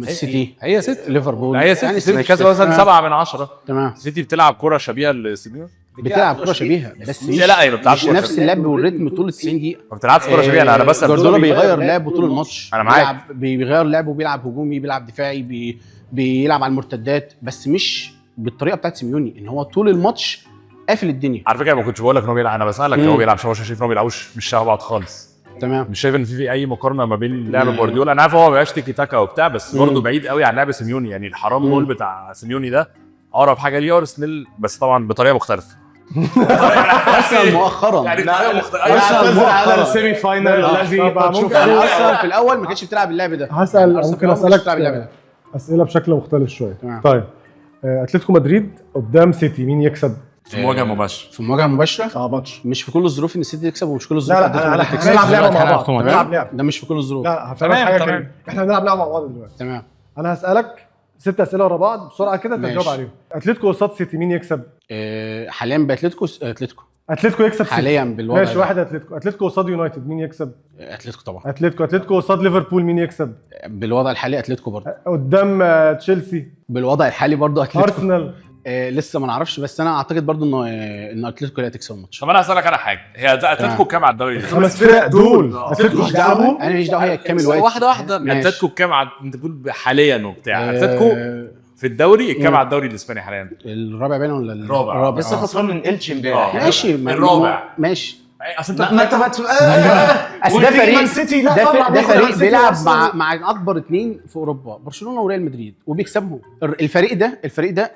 السيتي، هي سيتي، ليفربول، هي سيتي كاس مثلا 7 من 10. تمام. سيتي بتلعب كرة شبيهة لسيميوني، بتلعب كرة شبيهة بس مش لا ما بتلعبش نفس اللعب والريتم طول 90 دقيقة. ما بتلعبش كرة شبيهة. انا بس جوارديولا بيغير لعبه طول الماتش. انا معاك، بيغير لعبه، بيلعب هجومي، بيلعب دفاعي، بيلعب على المرتدات، بس مش بالطريقة بتاعت سيميوني ان هو طول الماتش قافل الدنيا. على فكرة ما كنتش بقول لك ان هو بيلعب، انا بسألك هو بيلعب شباب، شايف ان هو بيلعبوش مش شبه بعض خالص. تمام. مش شايف ان في اي مقارنه ما بين لعب جوارديولا. انا عارف هو ما بيبقاش تيكي تاكا وبتاع، بس برضه بعيد قوي عن لعب سيميوني. يعني الحرام بول بتاع سيميوني ده اقرب حاجه ليه ارسنال، بس طبعا بطريقه مختلفه. اصلا مؤخرا يعني بطريقه مؤخرا على السيمي فاينل الذي اصلا في الاول ما كانش بتلعب اللعب ده. ممكن اسالك اسئله بشكل مختلف شويه. طيب اتلتيكو مدريد قدام سيتي مين يكسب؟ في مواجهه مباشره. في مواجهه مباشره؟ ماتش مش في كل الظروف ان السيتي يكسب، ومش كل الظروف لا هنلعب لعبه مع بعض. هنلعب لعبه، ده مش في كل الظروف. لا هفهمك حاجه كده، احنا هنلعب لعبه مع بعض دلوقتي. تمام. انا هسالك 6 اسئله ورا بعض بسرعه كده تجاوب عليهم. اتلتيكو قصاد سيتي مين يكسب؟ حاليا باتلتيكو اتلتيكو يكسب حاليا بالوضع. ماشي، واحد اتلتيكو قصاد يونايتد مين يكسب؟ اتلتيكو طبعا. اتلتيكو قصاد ليفربول مين يكسب؟ بالوضع الحالي اتلتيكو برضه. قدام تشيلسي بالوضع الحالي برضه اتلتيكو. ارسنال لسه ما نعرفش، بس انا اعتقد برضه ان اتلتيكو اللي هتكسب الماتش. طب انا هسالك على حاجه، هي اتلتيكو كام على الدوري؟ 5 فرق دول اتلتيكو هتكسبهم. انا ماليش دعوه، هي كامل واحد. واحده اتلتيكو كام انت بتقول حاليا وبتاع اتلتيكو في الدوري كام على الدوري الاسباني حاليا؟ الرابع باين ولا الرابع؟ لسه خسران من إلتش امبارح. ماشي الرابع ماشي. اصل ما انت ده فريق بيلعب مع اكبر 2 في اوروبا، برشلونه وريال مدريد، وبيكسبهم. الفريق ده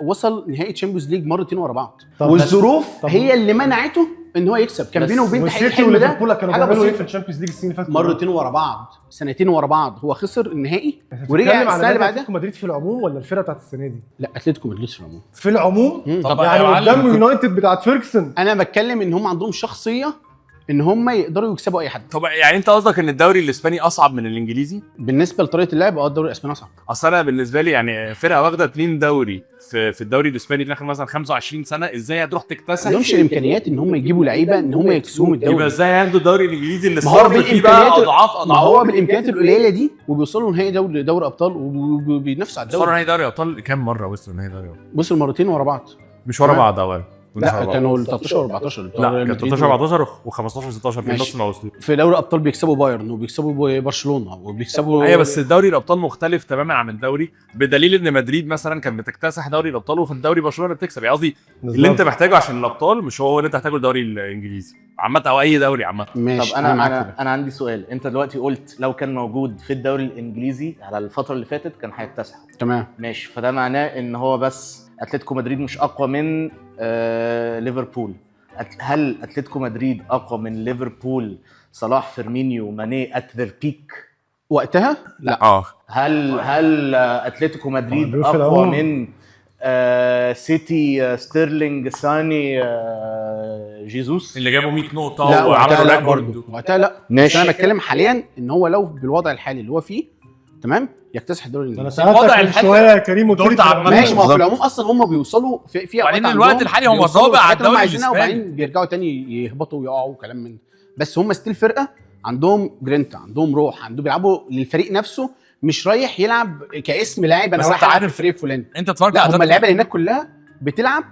وصل نهائي تشامبيونز ليج مرتين ورا بعض، والظروف هي اللي منعته ان هو يكسب. كان بينه وبين تحقيق الحلم ده كانوا بيعملوا ايه في الشامبيونز ليج السنين اللي فاتت؟ مرتين ورا بعض، سنتين ورا بعض هو خسر النهائي ورجع السنه اللي بعدها. اتلتيكو مدريد في العموم ولا الفرقه بتاعت السنه دي؟ لا اتلتيكو مدريد في العموم. في العموم؟ طب يعني قدام يونايتد بتاعت فيرجسون. انا بتكلم ان هم عندهم شخصيه ان هم يقدروا يكسبوا اي حد. طب يعني انت قصدك ان الدوري الاسباني اصعب من الانجليزي بالنسبه لطريقه اللعب؟ الدوري الاسباني اصعب. اصل انا بالنسبه لي يعني فرقه واخده 2 دوري في الدوري الاسباني في اخر مثلا 25 سنه، ازاي هتروح تكتسح؟ ما لهمش الامكانيات ان هم يجيبوا لعيبه ان هم يكسبوا الدوري. يبقى ازاي هياخدوا الدوري الانجليزي اللي صار فيه بقى اضعاف؟ ما هو بالامكانيات القليله دي وبيوصلوا نهائي دوري ابطال وبينافسوا على الدوري. وصلوا نهائي دوري ابطال كام مره؟ وصلوا نهائي دوري ابطال وصلوا مرتين ورا بعض. مش ورا بعض اول. لا كانوا 13 14. لا كان 13 14 و15 16 في النص ما وصلوا. في دوري ابطال بيكسبوا بايرن وبيكسبوا برشلونه وبيكسبوا. ايوه بس دوري الابطال مختلف تماما عن الدوري، بدليل ان مدريد مثلا كان بتكتسح دوري الابطال وفي الدوري برشلونه بتكسب. يعني قصدي اللي انت محتاجه عشان الابطال مش هو اللي انت محتاجه الدوري الانجليزي عامه او اي دوري عامه. طب انا عندي سؤال. انت دلوقتي قلت لو كان موجود في الدوري الانجليزي على الفتره اللي فاتت كان هيكتسح. تمام ماشي، فده معناه ان هو بس اتلتيكو مدريد مش اقوى من ليفربول. هل اتلتيكو مدريد اقوى من ليفربول صلاح فيرمينيو ماني ات ذير بيك وقتها؟ لا. هل اتلتيكو مدريد اقوى من سيتي ستيرلينج ساني جيسوس اللي جابوا 100 نقطه وعملوا ريكورد؟ وقتها لا. بس انا بتكلم حاليا ان هو لو بالوضع الحالي اللي هو فيه تمام يكتسح الدوري الانجليزي. انا سالتك شويه يا كريم وقلت ماشي. ما في العموم اصلا هم بيوصلوا في وبعدين الوقت الحالي هم الرابع على الدوري الاسباني وبعدين بيرجعوا تاني يهبطوا ويقعوا وكلام من. بس هم ستيل فرقه عندهم جرينتا، عندهم روح، عندهم بيلعبوا للفريق نفسه، مش رايح يلعب كاسم لاعب انا رايح العب في الفريق الفلاني. انت اتفرجت على هم اللعيبه اللي هناك كلها بتلعب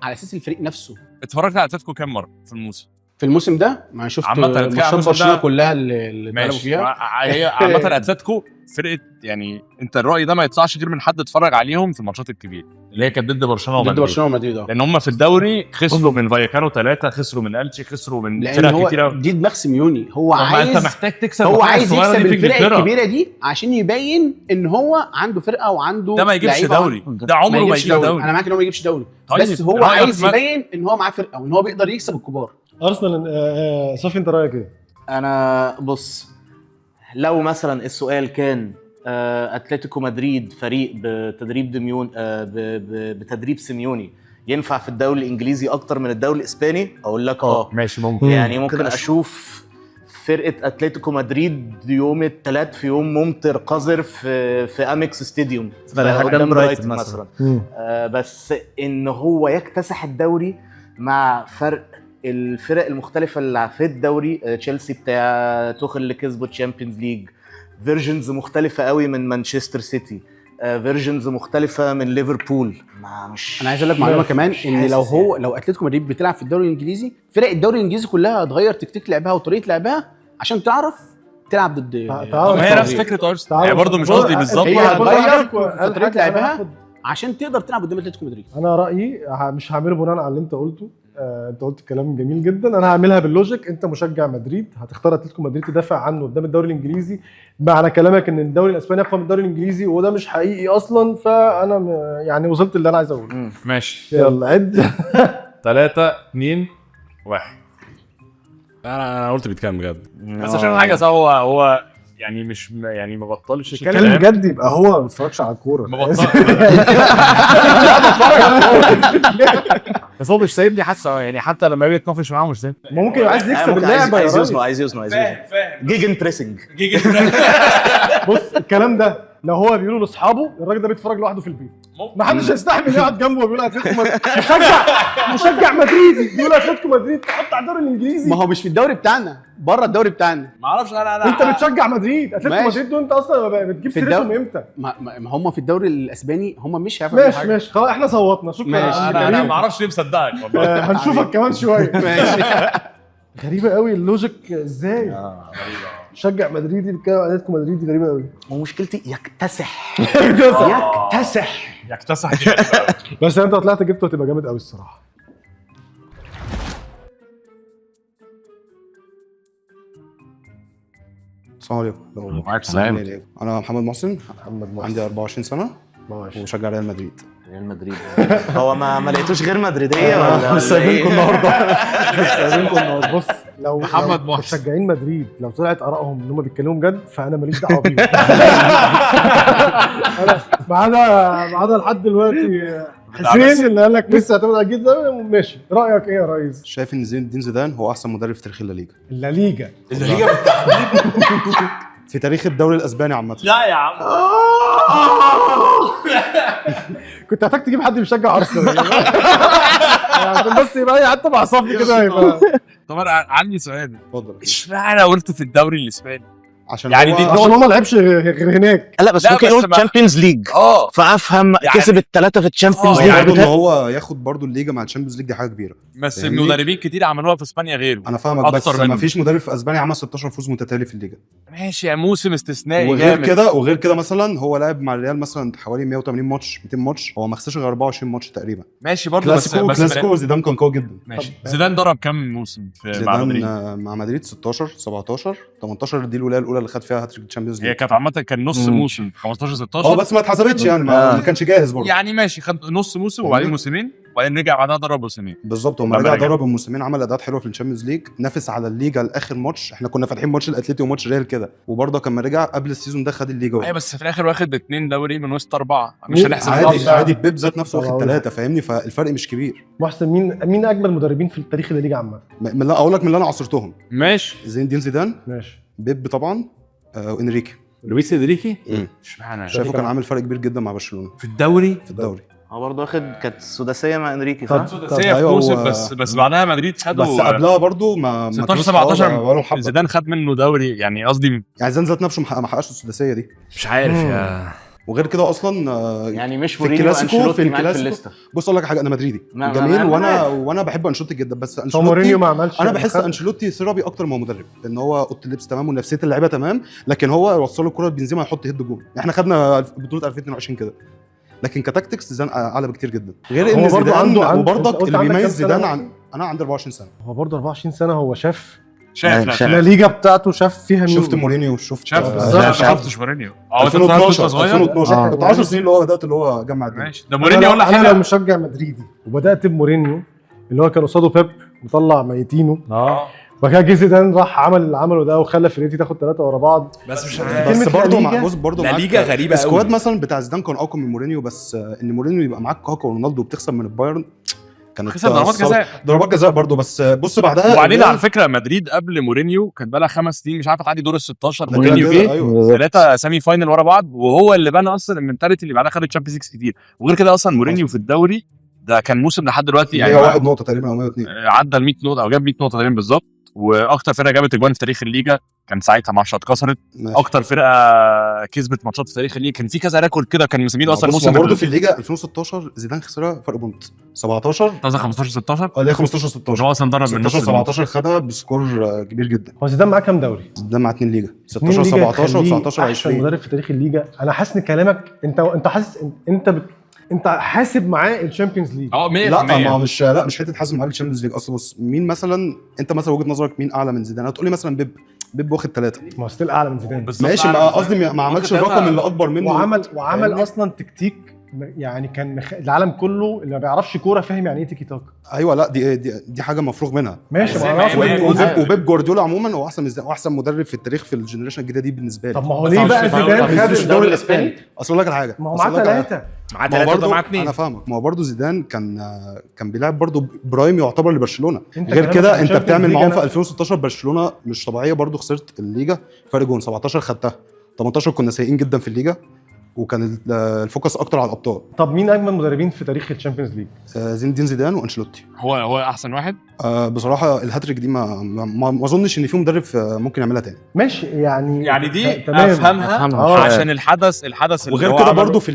على اساس الفريق نفسه. اتفرجت على اتلتيكو كام مره في الموسم؟ في الموسم ده ما شفت ماتشات برشلونه كلها اللي اتغلبوا فيها. هي عامه اتلتيكو فرقه، يعني انت الراي ده ما يطلعش غير من حد اتفرج عليهم في الماتشات الكبيره اللي هي كانت ضد برشلونه ومدريد. لان هم في الدوري خسروا من فايكانو 3، خسروا من التشي، خسروا من فرق كتيره. دي دماغ سيميوني، هو عايز انت محتاج تكسب، هو عايز يكسب الفرق الكبيره دي عشان يبين ان هو عنده فرقه وعنده ده ما يجيبش دوري، ده عمره ما يجيب دوري. انا معاك ان هو ما يجيبش دوري، بس هو عايز يبين ان هو معاه فرقه وان هو بيقدر يكسب الكبار. ارسنال صافي انت رايك ايه؟ انا بص، لو مثلا السؤال كان اتلتيكو مدريد فريق بتدريب بتدريب سيميوني ينفع في الدوري الانجليزي اكتر من الدوري الاسباني، اقول لك ماشي ممكن. يعني ممكن اشوف فرقه اتلتيكو مدريد يوم الثلاث في يوم ممطر قذر في اميكس ستاديوم قدام برايتون مثلا. بس ان هو يكتسح الدوري مع فرق الفرق المختلفه اللي في الدوري، تشيلسي بتاع توخل اللي كسبوا تشامبيونز ليج، فيرجنز مختلفه قوي من مانشستر سيتي، فيرجنز مختلفه من ليفربول. مش انا عايز اقول لك معلومه كمان، ان لو اتلتيكو مدريد بتلعب في الدوري الانجليزي، فرق الدوري الانجليزي كلها هتغير تكتيك لعبها وطريقه لعبها عشان تعرف تلعب ضد. ما هي نفس فكره ارسنال، هي برضه مش قصدي بالظبط، هي هتغير في طريقه لعبها عشان تقدر تلعب قدام اتلتيكو مدريد. انا رايي مش هعمله بناء على اللي انت قلته. انت قلت كلام جميل جدا، انا هعملها باللوجيك. انت مشجع مدريد، هتختار اتلتيكو مدريد تدافع عنه قدام الدوري الانجليزي، معنى كلامك ان الدوري الاسباني اقوى من الدوري الانجليزي، وده مش حقيقي اصلا. فانا يعني وصلت اللي انا عايز اقوله. ماشي، يلا عد. 3 2 1. انا قلت بيتكلم بجد، بس عشان حاجه سوا هو يعني مش يعني ما بطلش كلام بجد، يبقى هو ما بيتفرجش على الكوره. ما بطلش. بس هو مش سايبني حاسه، يعني حتى لما يجي يتناقش معاه مش سايبني. ممكن يبقى عايز يكسب اللعبه. عايز يزنق فاهم جيجن بريسنج. بص الكلام ده لو هو بيقوله لاصحابه، الراجل ده بيتفرج لوحده في البيت، ما حدش هيستحمل يقعد جنبه وبيقول اتلتيكو مدريد. مشجع مدريدي بيقول اتلتيكو مدريد تحط على الدوري الانجليزي. ما هو مش في الدوري بتاعنا، بره الدوري بتاعنا. ما اعرفش انا انت بتشجع مدريد، اتلتيكو مدريد دول انت اصلا بتجيب سيرتهم امتى؟ ما هم في الدوري الاسباني هم مش هيعرفوا ماشي ماشي خلاص احنا صوتنا. شكرا. انا ما اعرفش ليه مصدقك والله. هنشوفك كمان شويه. ماشي. غريبه قوي اللوجيك ازاي. شجع مدريدي بيتكلم على اتلتيكو مدريد، غريبه قوي. ومشكلتي يكتسح. يكتسح. بس انت طلعت جبته هتبقى جامد قوي الصراحه. السلام عليكم. وعليكم السلام. انا محمد محسن، عندي 24 سنه وبشجع ريال مدريد. هو ما لقيتوش غير مدريديه ولا مش سايبينكم النهارده. بص لو محمد محسن مشجعين مدريد لو طلعت ارائهم ان هم بيتكلموا بجد، فانا ماليش دعوه بيهم. انا ما عدا لحد دلوقتي حسين اللي قال لك لسه اعتمد على الجيل ده ماشي. رايك ايه يا ريس؟ شايف ان زين الدين زيدان هو احسن مدرب في تاريخ الليجا. الليجا بالتحديد في تاريخ الدوري الاسباني عامه. لا يا عم. كنت هتحتاج تجيب حد بيشجع ارسنال عشان بس يبقى حتى مع صفي كده يبقى. طب انا عندي سؤال. اتفضل. اشمعنى قلت في الدوري الاسباني؟ عشان يعني هو دي عشان هو ما لعبش غير هناك. لا بس ممكن يقول تشامبيونز ليج فافهم يعني كسب الثلاثه في التشامبيونز ليج. يعني ان هو ياخد برضو الليجا مع الشامبيونز ليج دي حاجه كبيره. بس مدربين كتير عملوها في اسبانيا غيره. انا فاهمك، بس ما فيش مدرب في اسبانيا عمل 16 فوز متتالي في الليجا. ماشي، يعني موسم استثنائي. وغير كده مثلا هو لعب مع الريال مثلا حوالي 180 ماتش 200 ماتش، هو ما خسرش غير 24 ماتش تقريبا. ماشي برضه. كلاسيكو زيدان كان قوي جدا. ماشي. زيدان ضرب كام موسم مع مدريد؟ مع مدريد 16 17 18 دي الولايه الاولى اللي خد فيها هاتريك تشامبيونز ليج. هي كانت عامه كان نص موسم 15 16. بس ما اتحسبتش يعني ما كانش جاهز برضه. يعني ماشي، خد نص موسم وبعدين موسمين وبعدين رجع بعدها ضرب موسمين. بالظبط. وما رجع ضرب الموسمين عمل اداءات حلوه في الشامبيونز ليج، نافس على الليجا لاخر ماتش. احنا كنا فاتحين ماتش الاتليتي وماتش ريال كده، وبرضه كان رجع قبل السيزون ده خد الليجا. ايوه بس في الاخر واخد 2 دوري من وسط 4. مش هنحسب عادي. بيب ذات نفسه واخد 3 فاهمني، فالفرق مش كبير. محسن مين اجمل مدربين في التاريخ الليجا عامه؟ لا اقول لك من اللي انا عصرتهم. ماشي. زين الدين زيدان، ماشي. بيب طبعا، وانريكي. لويس انريكي اشمعنى؟ شايفه كان عامل فرق كبير جدا مع برشلونه في الدوري. هو برضه واخد كانت سداسيه مع انريكي صح؟ سداسيه في موسم بس بعدها مدريد خدوا. بس قبلها برضه ما 16 17 زيدان خد منه دوري، يعني قصدي يعني زيدان ذات نفسه ما حققش السداسيه دي. مش عارف يا وغير كده اصلا يعني مش في الكلاسيكو في الليسته. بص اقول لك حاجه، انا مدريدي جميل وانا بحب انشيلوتي جدا، بس انشيلوتي ما عملش. انا بحس انشيلوتي ثيرابي اكتر ما هو مدرب، لان هو اوضه اللبس تمام ونفسيه اللعيبه تمام، لكن هو وصل الكره لبنزيما يحط هيد جول. احنا خدنا بطوله 2022 كده، لكن كتاكتكس زيدان اعلى بكتير جدا. غير ان زيدان وبرضك اللي بيميز زيدان عن انا عندي 24 سنه. هو برضه 24 سنه هو شاف شاف الليجا بتاعته، شاف فيها مين. شفت مورينيو شفت ما شفتش مورينيو. 2012 كنت 10 سنين اللي هو بدات اللي هو جمع الدنيا. ماشي. ده مورينيو ولا حاجه. انا لو مشجع مدريدي وبدات بمورينيو اللي هو كان قصاده بيب مطلع ميتينو، وبعد كده جه زيدان راح عمل اللي عمله ده وخلى فرقتي تاخد 3 ورا بعض. بس مش بس برضه مع لا ليجا غريبه قوي. السكواد مثلا بتاع زيدان كان اقوى من مورينيو، بس ان مورينيو يبقى معاك كاكا ورونالدو وبتخسر من البايرن كانت خسر ضربات جزاء برضه. بس بص بعدها وبعدين على فكره مدريد قبل مورينيو كان بقى لها 5 سنين مش عارف تعدي دور ال 16. مورينيو جه 3 سيمي فاينل ورا بعض، وهو اللي بنى اصلا المنتاليتي اللي بعدها خد الشامبيونز ليج كتير. وغير كده اصلا مورينيو في الدوري ده كان موسم لحد دلوقتي يعني يعني 1 نقطه تقريبا او 102 عدى ال 100 نقطه او جاب 100 نقطه تقريبا بالظبط، واكتر فرقه جابت اجوان في تاريخ الليجا كان ساعتها ماتشات اتكسرت. ماشي. اكتر فرقه كسبت ماتشات في تاريخ الليجا كان في كذا ريكورد كده كان مسمينه اصلا بص، موسم برضه في الليجا 2016 زيدان خسرها فرق بونت 17 15 16 اللي هي 15 16 هو اصلا ضرب من 16 نص 17 خدها بسكور كبير جدا. هو زيدان معاه كام دوري؟ زيدان مع 2 ليجا 2 16 ليجا 17 تخليه و19 احسن 20. مدرب في تاريخ الليجا. انا حاسس ان كلامك انت حاسس انت حاسب معاه الشامبيونز ليج. 100%. لا ما مش حته حاسم معاك الشامبيونز ليج اصلا. بص مين مثلا، انت مثلا وجهه نظرك مين اعلى من زيدان؟ هتقول لي مثلا بيب واخد 3. ما هو ستيل اعلى من زيدان. ماشي، ما قصدي ما عملش الرقم اللي اكبر منه. وعمل اصلا تكتيك يعني كان العالم كله اللي ما بيعرفش كوره فاهم يعني ايه تيكي تاكا. ايوه لا دي حاجه مفروغ منها. ماشي، ما انا وبيب جوارديولا عموما هو احسن مدرب في التاريخ في الجنريشن الجديده دي بالنسبه لي. طب ما هو ليه بقى زيدان خد الدوري الاسباني؟ اصل اقول لك على حاجه، ما هو معاه 3 معاه 3 ومعاه 2. انا فاهمك، ما هو برضه زيدان كان بيلعب برضه برايم يعتبر لبرشلونه. انت غير كده انت Champions بتعمل League معاهم أنا- في 2016 برشلونه مش طبيعيه، برضه خسرت الليجا فرق جون. 17 خدتها، 18 كنا سيئين جدا في الليجا وكان الفوكس اكتر على الابطال. طب مين اجمل مدربين في تاريخ الشامبيونز ليج؟ زين الدين زيدان وانشيلوتي. هو احسن واحد. بصراحه الهاتريك دي ما اظنش ان في مدرب ممكن يعملها تاني. ماشي يعني دي تمام. افهمها عشان الحدث اللي وغير هو كده عمله. برضه في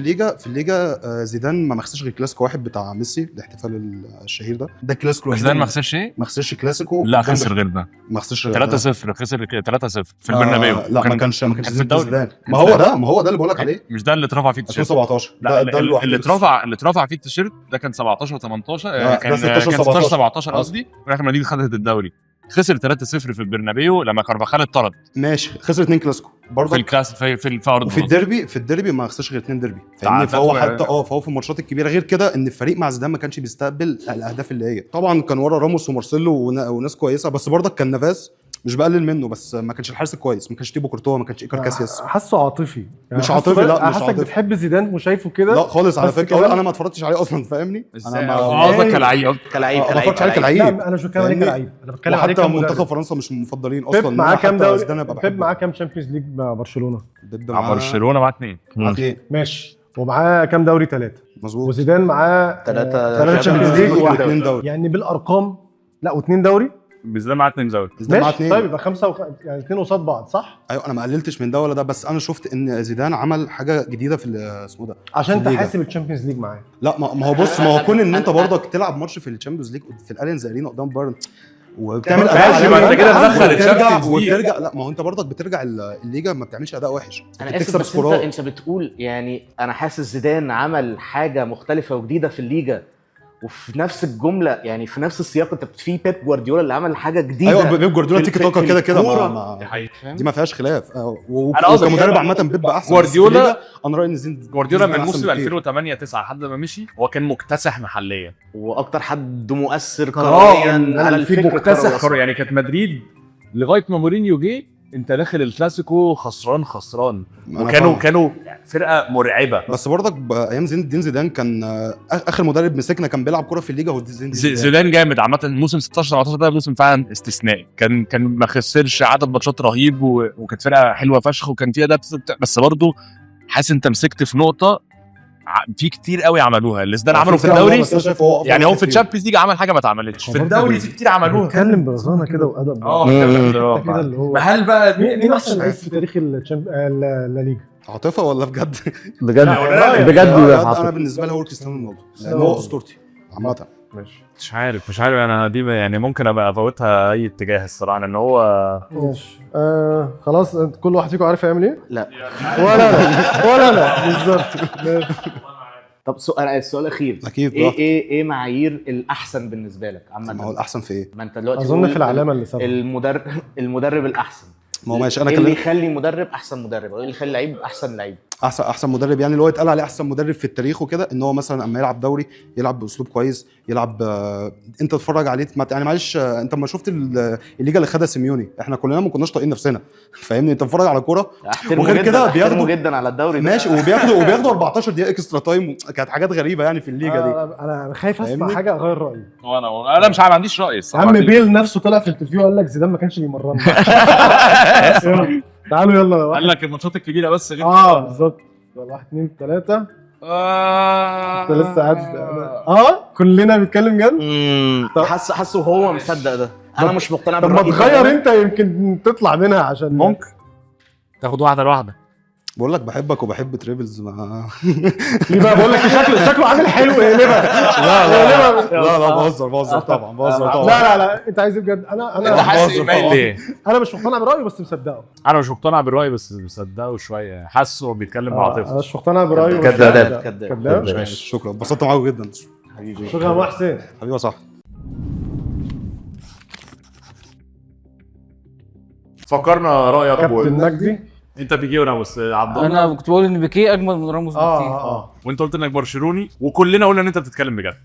الليجا زيدان ما خسرش غير كلاسيكو واحد بتاع ميسي، الاحتفال الشهير ده الكلاسيكو. زيدان ما خسرش ايه؟ ما خسرش كلاسيكو. لا خسر غير ده. ما خسرش غير 3-0 خسر 3-0 في البرنابيو. لا ما كانش في الدوري. زيدان. ما هو ده اللي بقول لك عليه. مش ده اللي اترفع فيه التيشيرت 2017 لا ده اللي اترفع فيه التيشيرت ده كان 17 18 كان 16 17 قصدي، وريال مدريد خدت الدوري. خسر 3-0 في البرنابيو لما كارفاخال اتطرد. ماشي، خسر 2 كلاسيكو برضه في الكلاس في الفرد وفي الديربي ما خسرش غير 2 ديربي فاهمني. فهو حتى فهو في الماتشات الكبيره. غير كده ان الفريق مع زيدان ما كانش بيستقبل الاهداف اللي هي طبعا كان ورا راموس ومارسيلو وناس كويسه، بس برضه كان نافاس مش بقلل منه، بس ما كانش الحارس كويس، ما كانش تيبو كورتوا، ما كانش ايكار كاسياس. حاسه عاطفي يعني مش عاطفي، لا مش حاسك عاطفي. بتحب زيدان وشايفه كده. لا خالص على بس فكره كمان- انا ما اتفرجتش عليه اصلا فاهمني. انا قصدك كلاعب ما اتفرجتش عليه كلاعب. لا انا مش بتكلم عليه كلاعب، انا بتكلم عليه وحتى كمدرب. منتخب فرنسا مش من المفضلين بيب اصلا. معاه كام دوري؟ بيب بيب معاه كام تشامبيونز ليج مع برشلونه؟ مع برشلونه معاه 2. ماشي، ومعاه كام دوري؟ 3. مظبوط. وزيدان معاه 3 تشامبيونز ليج واثنين دوري. يعني بالارقام لا و2 دوري. زيدان معاه 2 دوري. زيدان معاه ماشي 2. طيب يبقى 5 يعني 2 قصاد بعض صح؟ ايوه انا ما قللتش من ده ولا ده، بس انا شفت ان زيدان عمل حاجه جديده في اسمه ده عشان في الليجا. تحاسب الشامبيونز ليج معاه. لا ما هو بص، ما هو كون ان انت برضك تلعب ماتش في الشامبيونز ليج في الالينز ارينا قدام بايرن وبتعمل ماشي، ما انت كده مدخل الشامبيونز ليج. وترجع. لا ما هو انت برضك بترجع الليجا ما بتعملش اداء وحش، انا بتكسب اسف بس سكورات. انت بتقول يعني انا حاسس زيدان عمل حاجه مختلفه وجديده في الليجا، وفي نفس الجمله يعني في نفس السياق انت في بيب جوارديولا اللي عمل حاجه جديده. ايوه بيب جوارديولا تيكي تاكا كده كده الكورة. دي ما فيهاش خلاف. أنا قصدي وكمدرب عامه بيب احسن. جوارديولا- انا رايي ان زين جوارديولا من أحسن موسم بكتير. 2008 9 لحد ما مشي هو كان مكتسح محليا واكتر حد مؤثر قرويا على الفكر مكتسح الكروي. يعني كانت مدريد لغايه ما مورينيو جه انت داخل الكلاسيكو خسران أنا وكانوا فاهم. فرقه مرعبه. بس برضك ايام زين الدين زيدان كان اخر مدرب مسكنا كان بيلعب كوره في الليجا هو زين الدين زيدان جامد عامه. موسم 16 17 ده موسم فعلا استثنائي، كان ما خسرش عدد ماتشات رهيب وكانت فرقه حلوه فشخ وكان فيها ده بس برضه حاسس انت مسكت في نقطه في كتير قوي عملوها اللي زيدان عمله في الدوري. يعني هو في الشامبيونز ليج عمل حاجه ما اتعملتش في الدوري، في كتير عملوها. بيتكلم برزانه كده وادب. كده اللي هو هل بقى مين احسن لعيب في تاريخ الليجا؟ عاطفه ولا بجد؟ بجد انا بالنسبه لي هو كريستيانو رونالدو لان هو اسطورتي عامه. ماشي مش عارف انا دي يعني ممكن ابقى افوتها اي اتجاه الصراحه لان هو ماشي. خلاص كل واحد فيكم عارف يعمل ايه؟ لا ولا انا بالظبط. ماشي. طب السؤال الاخير اكيد ايه معايير الاحسن بالنسبه لك عامه؟ ما هو الاحسن في ايه؟ ما انت دلوقتي اظن في العلامه اللي سبق المدرب الاحسن. ما هو ماشي. انا ايه اللي كلمت يخلي مدرب احسن مدرب؟ وايه اللي يخلي لعيب احسن لعيب؟ احسن مدرب يعني اللي هو يتقال عليه احسن مدرب في التاريخ وكده ان هو مثلا اما يلعب دوري يلعب باسلوب كويس، يلعب انت تتفرج عليه يعني معلش انت لما شفت الليجا اللي خدها سيميوني احنا كلنا ما كناش طايقين نفسنا فاهمني. انت بتتفرج على كوره وغير كده بياخدوا جدا على الدوري ده. ماشي وبياخدوا 14 دقيقه اكسترا تايم. كانت حاجات غريبه يعني في الليجا دي. انا خايف اسمع فاهمني؟ حاجه اغير رايي. انا مش ما عنديش راي الصراحه. عم بيل نفسه طلع في الانترفيو قال لك زيدان ما كانش بيمرنا. تعالوا يلا قال لك الماتشات الكبيره بس غير بالظبط. 1 2 3 انت لسه قاعد كلنا بنتكلم جد. حاسه هو مصدق ده. انا مش مقتنع طب ما تغير انت يمكن تطلع منها عشان ممكن تاخد واحده لوحدك. بقول لك بحبك وبحب تريفلز مع ليه بقى بقول لك شكله عامل حلو اقلبها. لا بهزر طبعا لا انت عايز بجد. انت حاسس ايه ليه؟ انا مش مقتنع برايه بس مصدقه. انا مش مقتنع بالراي بس مصدقه شويه، حاسه بيتكلم بعاطفه. انا مش مقتنع برايه. كداب. شكرا اتبسطت معاكم جدا. حبيبي شكرا يا محسن. حبيبي صح. فكرنا رايك كابتن مجدي. انت بيكيه وراموس عبد الله. انا كنت بقول ان بيكيه اجمل من راموس بكتير. وانت قلت انك برشلوني وكلنا قلنا ان انت بتتكلم بجد.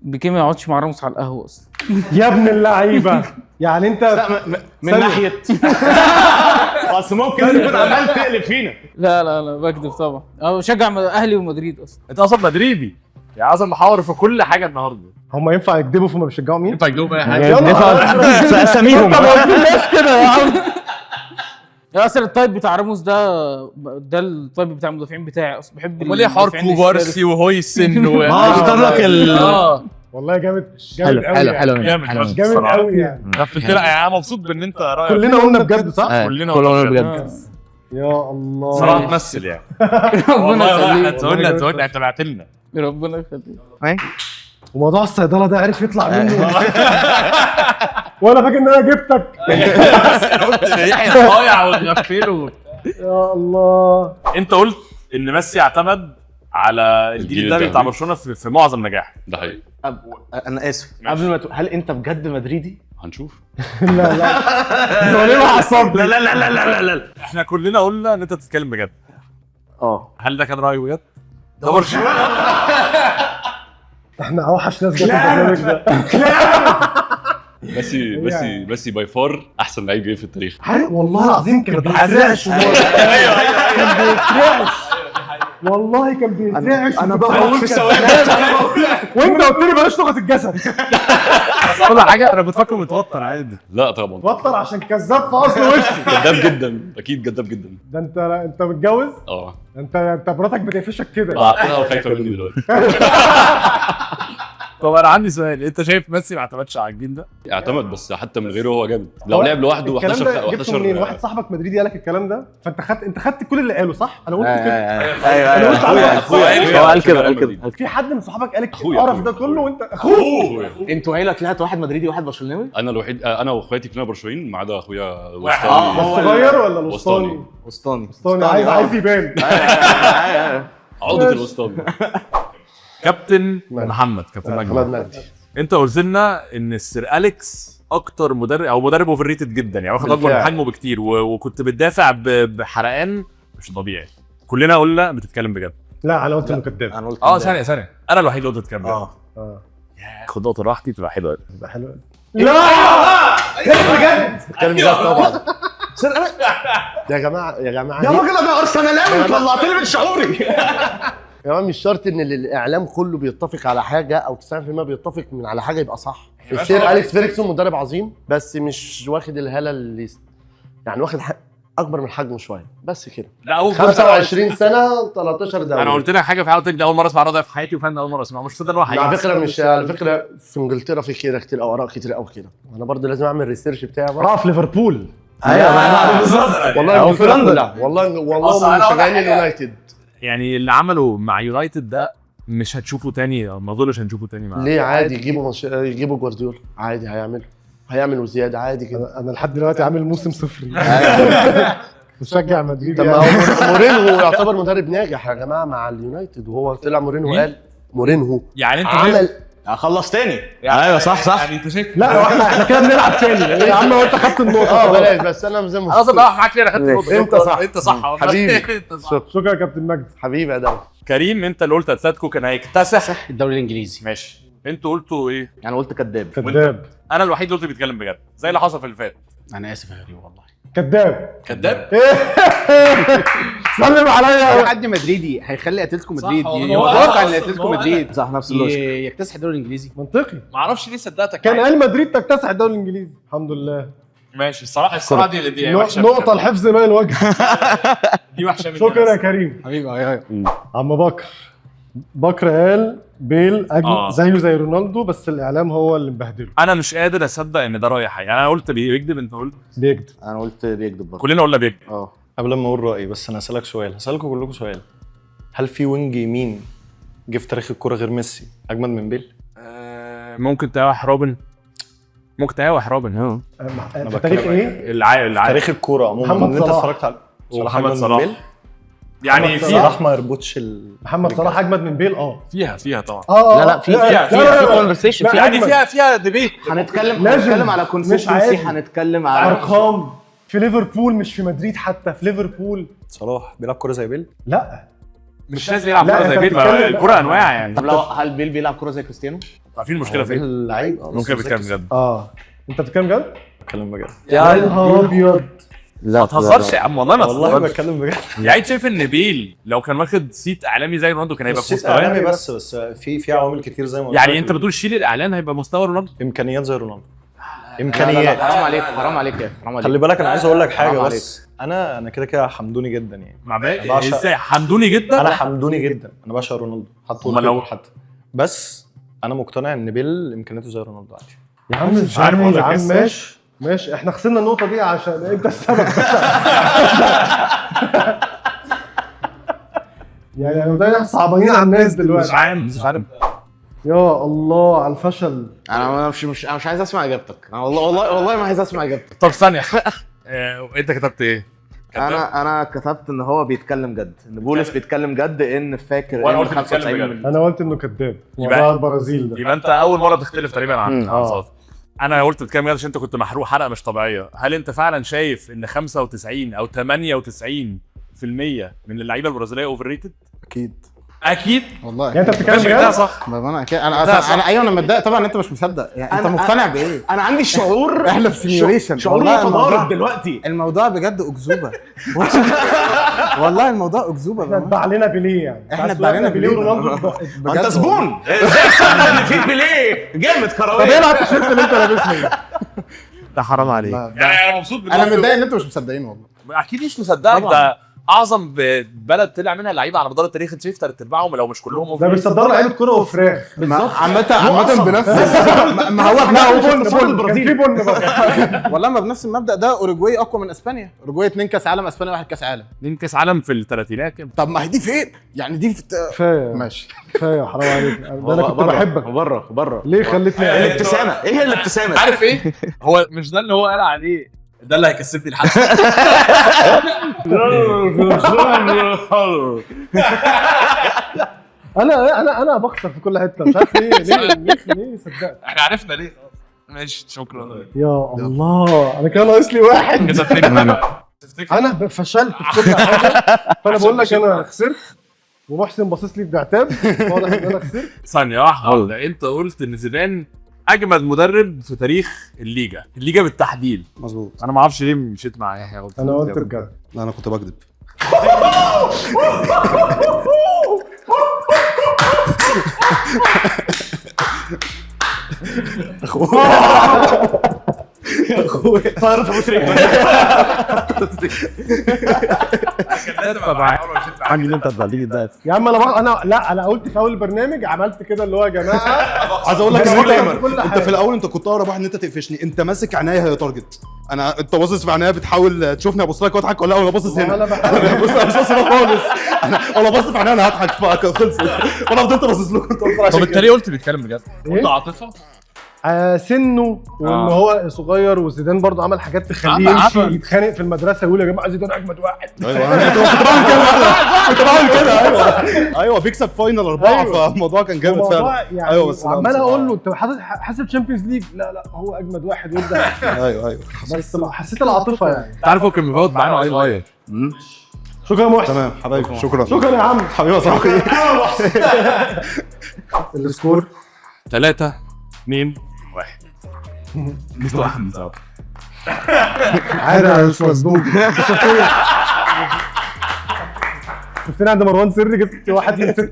بيكيه ما يقعدش مع راموس على القهوه اصلا. يا ابن اللعيبه يعني انت من ناحيه اصل ممكن تكون عمال تقلب فينا. لا بكذب طبعا. انا بشجع اهلي ومدريد اصلا. انت اصلا مدريدي يا اصلا محاور في كل حاجه النهارده. هم ينفع يكذبوا فما بيشجعوا مين؟ ينفع يجاوب اي يا حاجه. نهار اساميهم انت ما قلتلناش كده يا عم. يا اصلا التايب بتاع راموس ده التايب بتاع المدافعين بتاعي اصلا. بحب امال ايه حوار كوبارسي وهويسن اختار لك والله جامد حلو جامد قوي يعني. قفلت لك. انا مبسوط بان انت رايك. كلنا قلنا بجد صح؟ كلنا قلنا بجد. يا الله صراحه تمثل يعني. ربنا يخليك. تقولنا انت بعت لنا. ربنا يخليك. وموضوع الصيدله ده عرف يطلع منه. وانا فاكر ان انا جبتك. قلت يحيى ضايع وتغفله. يا الله. انت قلت ان ميسي اعتمد على الجيل الذهبي بتاع برشلونه في معظم نجاح. ده حقيقي. انا اسف قبل ما هل انت بجد مدريدي؟ هنشوف. لا ليه عصبني؟ لا احنا كلنا قلنا ان انت بتتكلم بجد. هل ده كان رايه بجد؟ ده برشلونه. احنا اوحش ناس جت البرنامج ده. ميسي باي فار احسن لعيب جه في التاريخ. والله العظيم كان بيترعش. والله كان بيترعش. انا بقول في ثواني. وانت قلت لي بلاش لغه الجسد. كل حاجه انا بتفكر متوتر عادي. لا طبعا توتر عشان كذاب في اصل وشي. كذاب جدا اكيد كذاب جدا. ده انت متجوز؟ انت مراتك بتقفشك كده. انا خايفه مني دلوقتي. طب انا عندي سؤال، انت شايف ميسي ما اعتمدش على الجيل ده؟ اعتمد بس حتى من غيره هو جامد. لو لعب لوحده 11 منين؟ واحد صاحبك مدريدي قال لك الكلام ده فانت خدت كل اللي قاله صح؟ انا قلت كده. ايوه هو قال كده. في حد من صحابك قال لك القرف ده كله وانت اخوه. انتوا عيله طلعت واحد مدريدي وواحد برشلوني؟ انا الوحيد، انا واخواتي كلنا برشلونيين ما عدا اخويا الصغير ولا الوسطاني؟ وسطاني عايز يبان. عقدة الوسطاني. كابتن محمد مجدي. انت قلت لنا ان السير اليكس اكتر مدرب اوفر ريتد جدا، يعني واخد اكبر من حجمه بكتير، وكنت بتدافع بحرقان مش طبيعي. كلنا قلنا بتتكلم بجد. لا انا قلت انه كداب. ثانيه انا الوحيد اللي قلت اتكلم بجد. خد نقطه راحتي تبقى حلوه. لا بجد اتكلم بجد طبعا. يا جماعه يا راجل انا ارسنالي طلعت لي من شعوري. يا جماعه مش شرط ان الاعلام كله بيتفق على حاجه او 90% بيتفق من على حاجه يبقى صح. السير اليكس فيرجسون مدرب عظيم بس مش واخد الهاله اللي يعني واخد اكبر من حجمه شويه بس كده. 25 سنه 13 دوري. انا قلت لك حاجه في حياتي، اول مره اسمع الرأي في حياتي وفعلا اول مره اسمعه. مش صدق ان هو حقيقي. على فكره في انجلترا في كده كتير او اراء كتير قوي كده. انا برضه لازم اعمل ريسيرش بتاعي. في ليفربول. ايوه بالظبط. والله في لندن. والله مشجعين اليونايتد. يعني اللي عمله مع يونايتد ده مش هتشوفه تاني، ما اظنش هنشوفه تاني معاه. ليه؟ عادي يجيبوا جوارديولا عادي، هيعملوا زياده عادي كده. انا لحد دلوقتي عامل موسم صفري. مشجع مدريد. طب ما هو مورينهو يعتبر مدرب ناجح يا جماعه مع اليونايتد، وهو طلع مورينهو يعني انت عمل خلص تاني. ايوه صح يعني انت شايف. لا احنا كده بنلعب تاني يا عم. وانت خدت النقطه. بلاش بس انا زي ما خلاص بقى معاك. انا خدت النقطه. انت صح حبيبي. شكرا يا كابتن مجدي حبيبي يا دولة. كريم انت اللي قلت اتلتيكو كان هيكتسح الدوري الانجليزي. ماشي. انتوا قلتوا ايه؟ انا قلت كداب. انا الوحيد اللي قلت بيتكلم بجد زي اللي حصل في اللي فات. انا اسف يا غريب والله. كداب. سلم عليا. في حد مدريدي هيخلي اتلتيكو مدريد يتوقع ان اتلتيكو مدريد صح نفس اللوجيك يكتسح الدوري الانجليزي؟ منطقي. ما اعرفش ليه صدقتك. كان قال مدريد تكتسح الدوري الانجليزي. الحمد لله. ماشي. الصراحه دي وحشه. نقطه الحفظ ماء الوجه. دي وحشه. شكرا يا كريم حبيبي. عم بكر بكر قال بيل زيه زي رونالدو، بس الاعلام هو اللي مبهدله. انا مش قادر اصدق ان ده رايح يعني. انا قلت بيكذب، انت قلت بيكذب. انا قلت بيكذب برضه. كلنا قلنا بيكذب. قبل ما اقول رايي بس انا هسالك سؤال، هسالكم كلكم سؤال. هل في وينج يمين جه في تاريخ الكوره غير ميسي اجمد من بيل؟ ممكن تقاوح روبن. ممكن تقاوح روبن. في تاريخ ايه؟ العالم تاريخ الكوره عموما انت اتفرجت على محمد صلاح. يعني صلاح ما يربطش محمد صلاح اجمد من بيل. فيها طبعا. لا في كونفرسيشن، فيها ديبيت. هنتكلم على كونسيستنسي، هنتكلم على ارقام في ليفربول، مش في مدريد حتى، في ليفربول. صلاح بيلعب كوره زي بيل؟ لا مش لازم يلعب كوره زي بيل، الكوره انواع يعني. طب لو هل بيل بيلعب كوره زي كريستيانو؟ عارفين المشكله فين؟ اللعيب ممكن بيتكلم بجد. انت بتتكلم بجد؟ بتكلم بجد يا نهار ابيض. ما تهزرش يا عم، والله ما والله تهزرش. بتكلم بجد. يعني شايف ان بيل لو كان واخد صيت اعلامي زي رونالدو كان هيبقى في صيت اعلامي مستواه؟ بس في عوامل كتير زي ما قلت. يعني انت بتقول شيل الاعلان هيبقى مستوى رونالدو؟ امكانيات زي رونالدو. امكانيات. حرام عليك حرام عليك يا حرام عليك. خلي بالك انا عايز اقول لك حاجه بس انا كده حمدوني جدا يعني. مع ازاي حمدوني جدا؟ انا حمدوني جدا، انا بعشق رونالدو حتى بس انا مقتنع ان بيل امكانياته زي رونالدو عادي. يا عم مش عارف يا عم. ماشي احنا خسرنا النقطه دي عشان انت السبب. يعني انا ده صعبانين على الناس دلوقتي. مش عارف. يا الله على الفشل. انا مش عايز اسمع اجابتك. انا والله ما عايز اسمع اجابتك. طب ثانيه. انت كتبت ايه؟ انا كتبت ان هو بيتكلم جد، ان بولس بيتكلم جد، ان فاكر وانا ان قلت بيتكلم جد. انا قلت انه كذاب. يبقى البرازيل ده يبقى انت اول مره تختلف تقريبا عن صوت. انا قلت بتتكلم جد عشان انت كنت محروق حلقه مش طبيعيه. هل انت فعلا شايف ان 95 او 98% من اللعيبه البرازيليه اوفر ريتد؟ اكيد والله. يعني انت بتتكلم بجد؟ صح. انا ايوه انا متضايق طبعا. انت مش مصدق يعني. انت مقتنع بايه؟ انا عندي الشعور احنا في سيميوليشن. شعور متضارب دلوقتي. الموضوع بجد اكذوبه. والله الموضوع اكذوبه. احنا اتباع علينا بيليه يعني. احنا اتباع لنا بيليه ورونالدو. انت زبون. في بيليه جامد كروي. طب ايه التيشيرت اللي انت لابسه ده حرام عليك. يعني انا مبسوط. انا متضايق ان انتوا مش مصدقين والله. اكيد مش مصدقك. ده اعظم بلد طلع منها لعيبه على مدار التاريخ. انت شايف ثلاث ارباعهم لو مش كلهم ده بيصدروا لعيبه كوره وفراخ. عامه بنفس ما هو كان في بن والله ما بنفس المبدا ده. اوروجواي اقوى من اسبانيا. اوروجواي 2 كاس عالم، اسبانيا 1 كاس عالم. 2 كاس عالم في الثلاثينات. طب ما هي دي فين يعني؟ دي كفايه ماشي كفايه حرام عليك. ده انا كنت بحبك. بره ليه خليتني الابتسامه؟ ايه هي الابتسامه؟ عارف ايه؟ هو مش ده اللي هو قال عليه ده اللي هيكسبني الحلقه. انا بخسر في كل حته مش عارف ليه صدقت. احنا عرفنا ليه. ماشي شكرا. يا الله انا كان ناقص لي واحد. انا فشلت في كل حاجه. فانا بقول لك انا خسرت ومحسن باصص لي بعتاب. واضح ان انا خسرت. ثانيه واحده. انت قلت ان زيدان اجمد مدرب في تاريخ الليجا بالتحديد. مظبوط. انا ما اعرفش ليه مشيت مع يحيى. انا قلت بجد. لا انا كنت بكذب. طارت ابو تريكه. عندي انت تبليغ ده يا عم انا قلت في اول البرنامج عملت كده اللي هو يا جماعه عايز اقول لك انت في الاول انت كنت اقرب واحد ان انت تقفشني. انت ماسك عينيا هي تارجت. انت باصص في عينيا بتحاول تشوفني ابص لك واضحك ولا انا باصص هنا. انا بص انا مش باصص خالص. انا باصص في عينيا انا هضحك خلصت. وانا فضلت باصص لكم. طب انت ليه قلت بيتكلم بجد؟ قلت عاطفه؟ سنه وان هو صغير. وزيدان برضه عمل حاجات تخليه يمشي يتخانق في المدرسه يقول يا جماعه زيدان اجمد واحد. ايوه كنت بعمل كده. ايوه بيكسب فاينل 4 فالموضوع كان جامد فعلا. يعني ايوه بس عمال اقول له انت حاسب تشامبيونز ليج. لا هو اجمد واحد ويبدا. ايوه بس حسيت العاطفه يعني. انت عارف هو كان مفوت معانا وعايز يغير. شكرا يا محسن. تمام حبايبي. شكرا يا عم. حبيبي يا صاحبي. السكور 3 2 1. مش واحد صعب. عادي انا مش مصدوم. شفتني عند مروان سري جبت 1 من 6.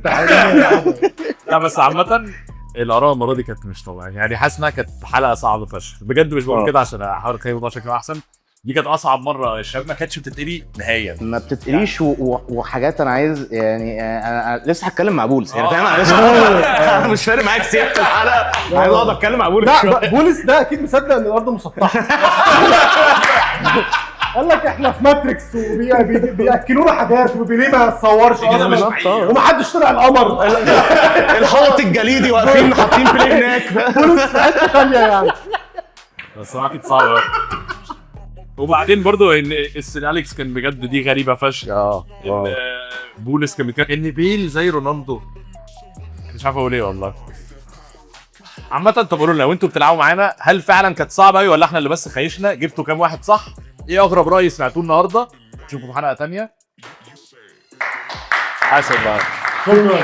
لا بس عامة الآراء المرة دي كانت مش طبيعية. يعني حاسس انها كانت حلقة صعبة فشخ بجد. مش بقول كده عشان احاول اخلي الموضوع شكله احسن. دي كانت اصعب مره الشباب ما كانتش بتتقري نهائيا. ما بتتقريش وحاجات انا عايز يعني انا لسه هتكلم مع بولس يعني فاهم انا مش فارق معاك سياسه الحلقه، عايز اقعد اتكلم مع بولس. لا بولس ده اكيد مصدق ان الارض مسطحه. قال لك احنا في ماتريكس وبياكلونا حاجات وبيليه ما تصورش اصلا ومحدش طلع القمر. الحوض الجليدي واقفين حاطين بلاي هناك. بولس في حته ثانيه يعني. بس هو اكيد صعب. وبعدين برضو ان اليكس كان بجد دي غريبه فشخ. بولس كان بيتكلم ان بيل زي رونالدو، مش عارف اقول ايه والله. عامة طب قولوا لنا لو انتوا بتلعبوا معانا هل فعلا كانت صعبه قوي ولا احنا اللي بس خيشنا؟ جبتوا كام واحد صح؟ ايه اغرب راي سمعتوه النهارده؟ نشوفكم في حلقه ثانيه. حسن بقى.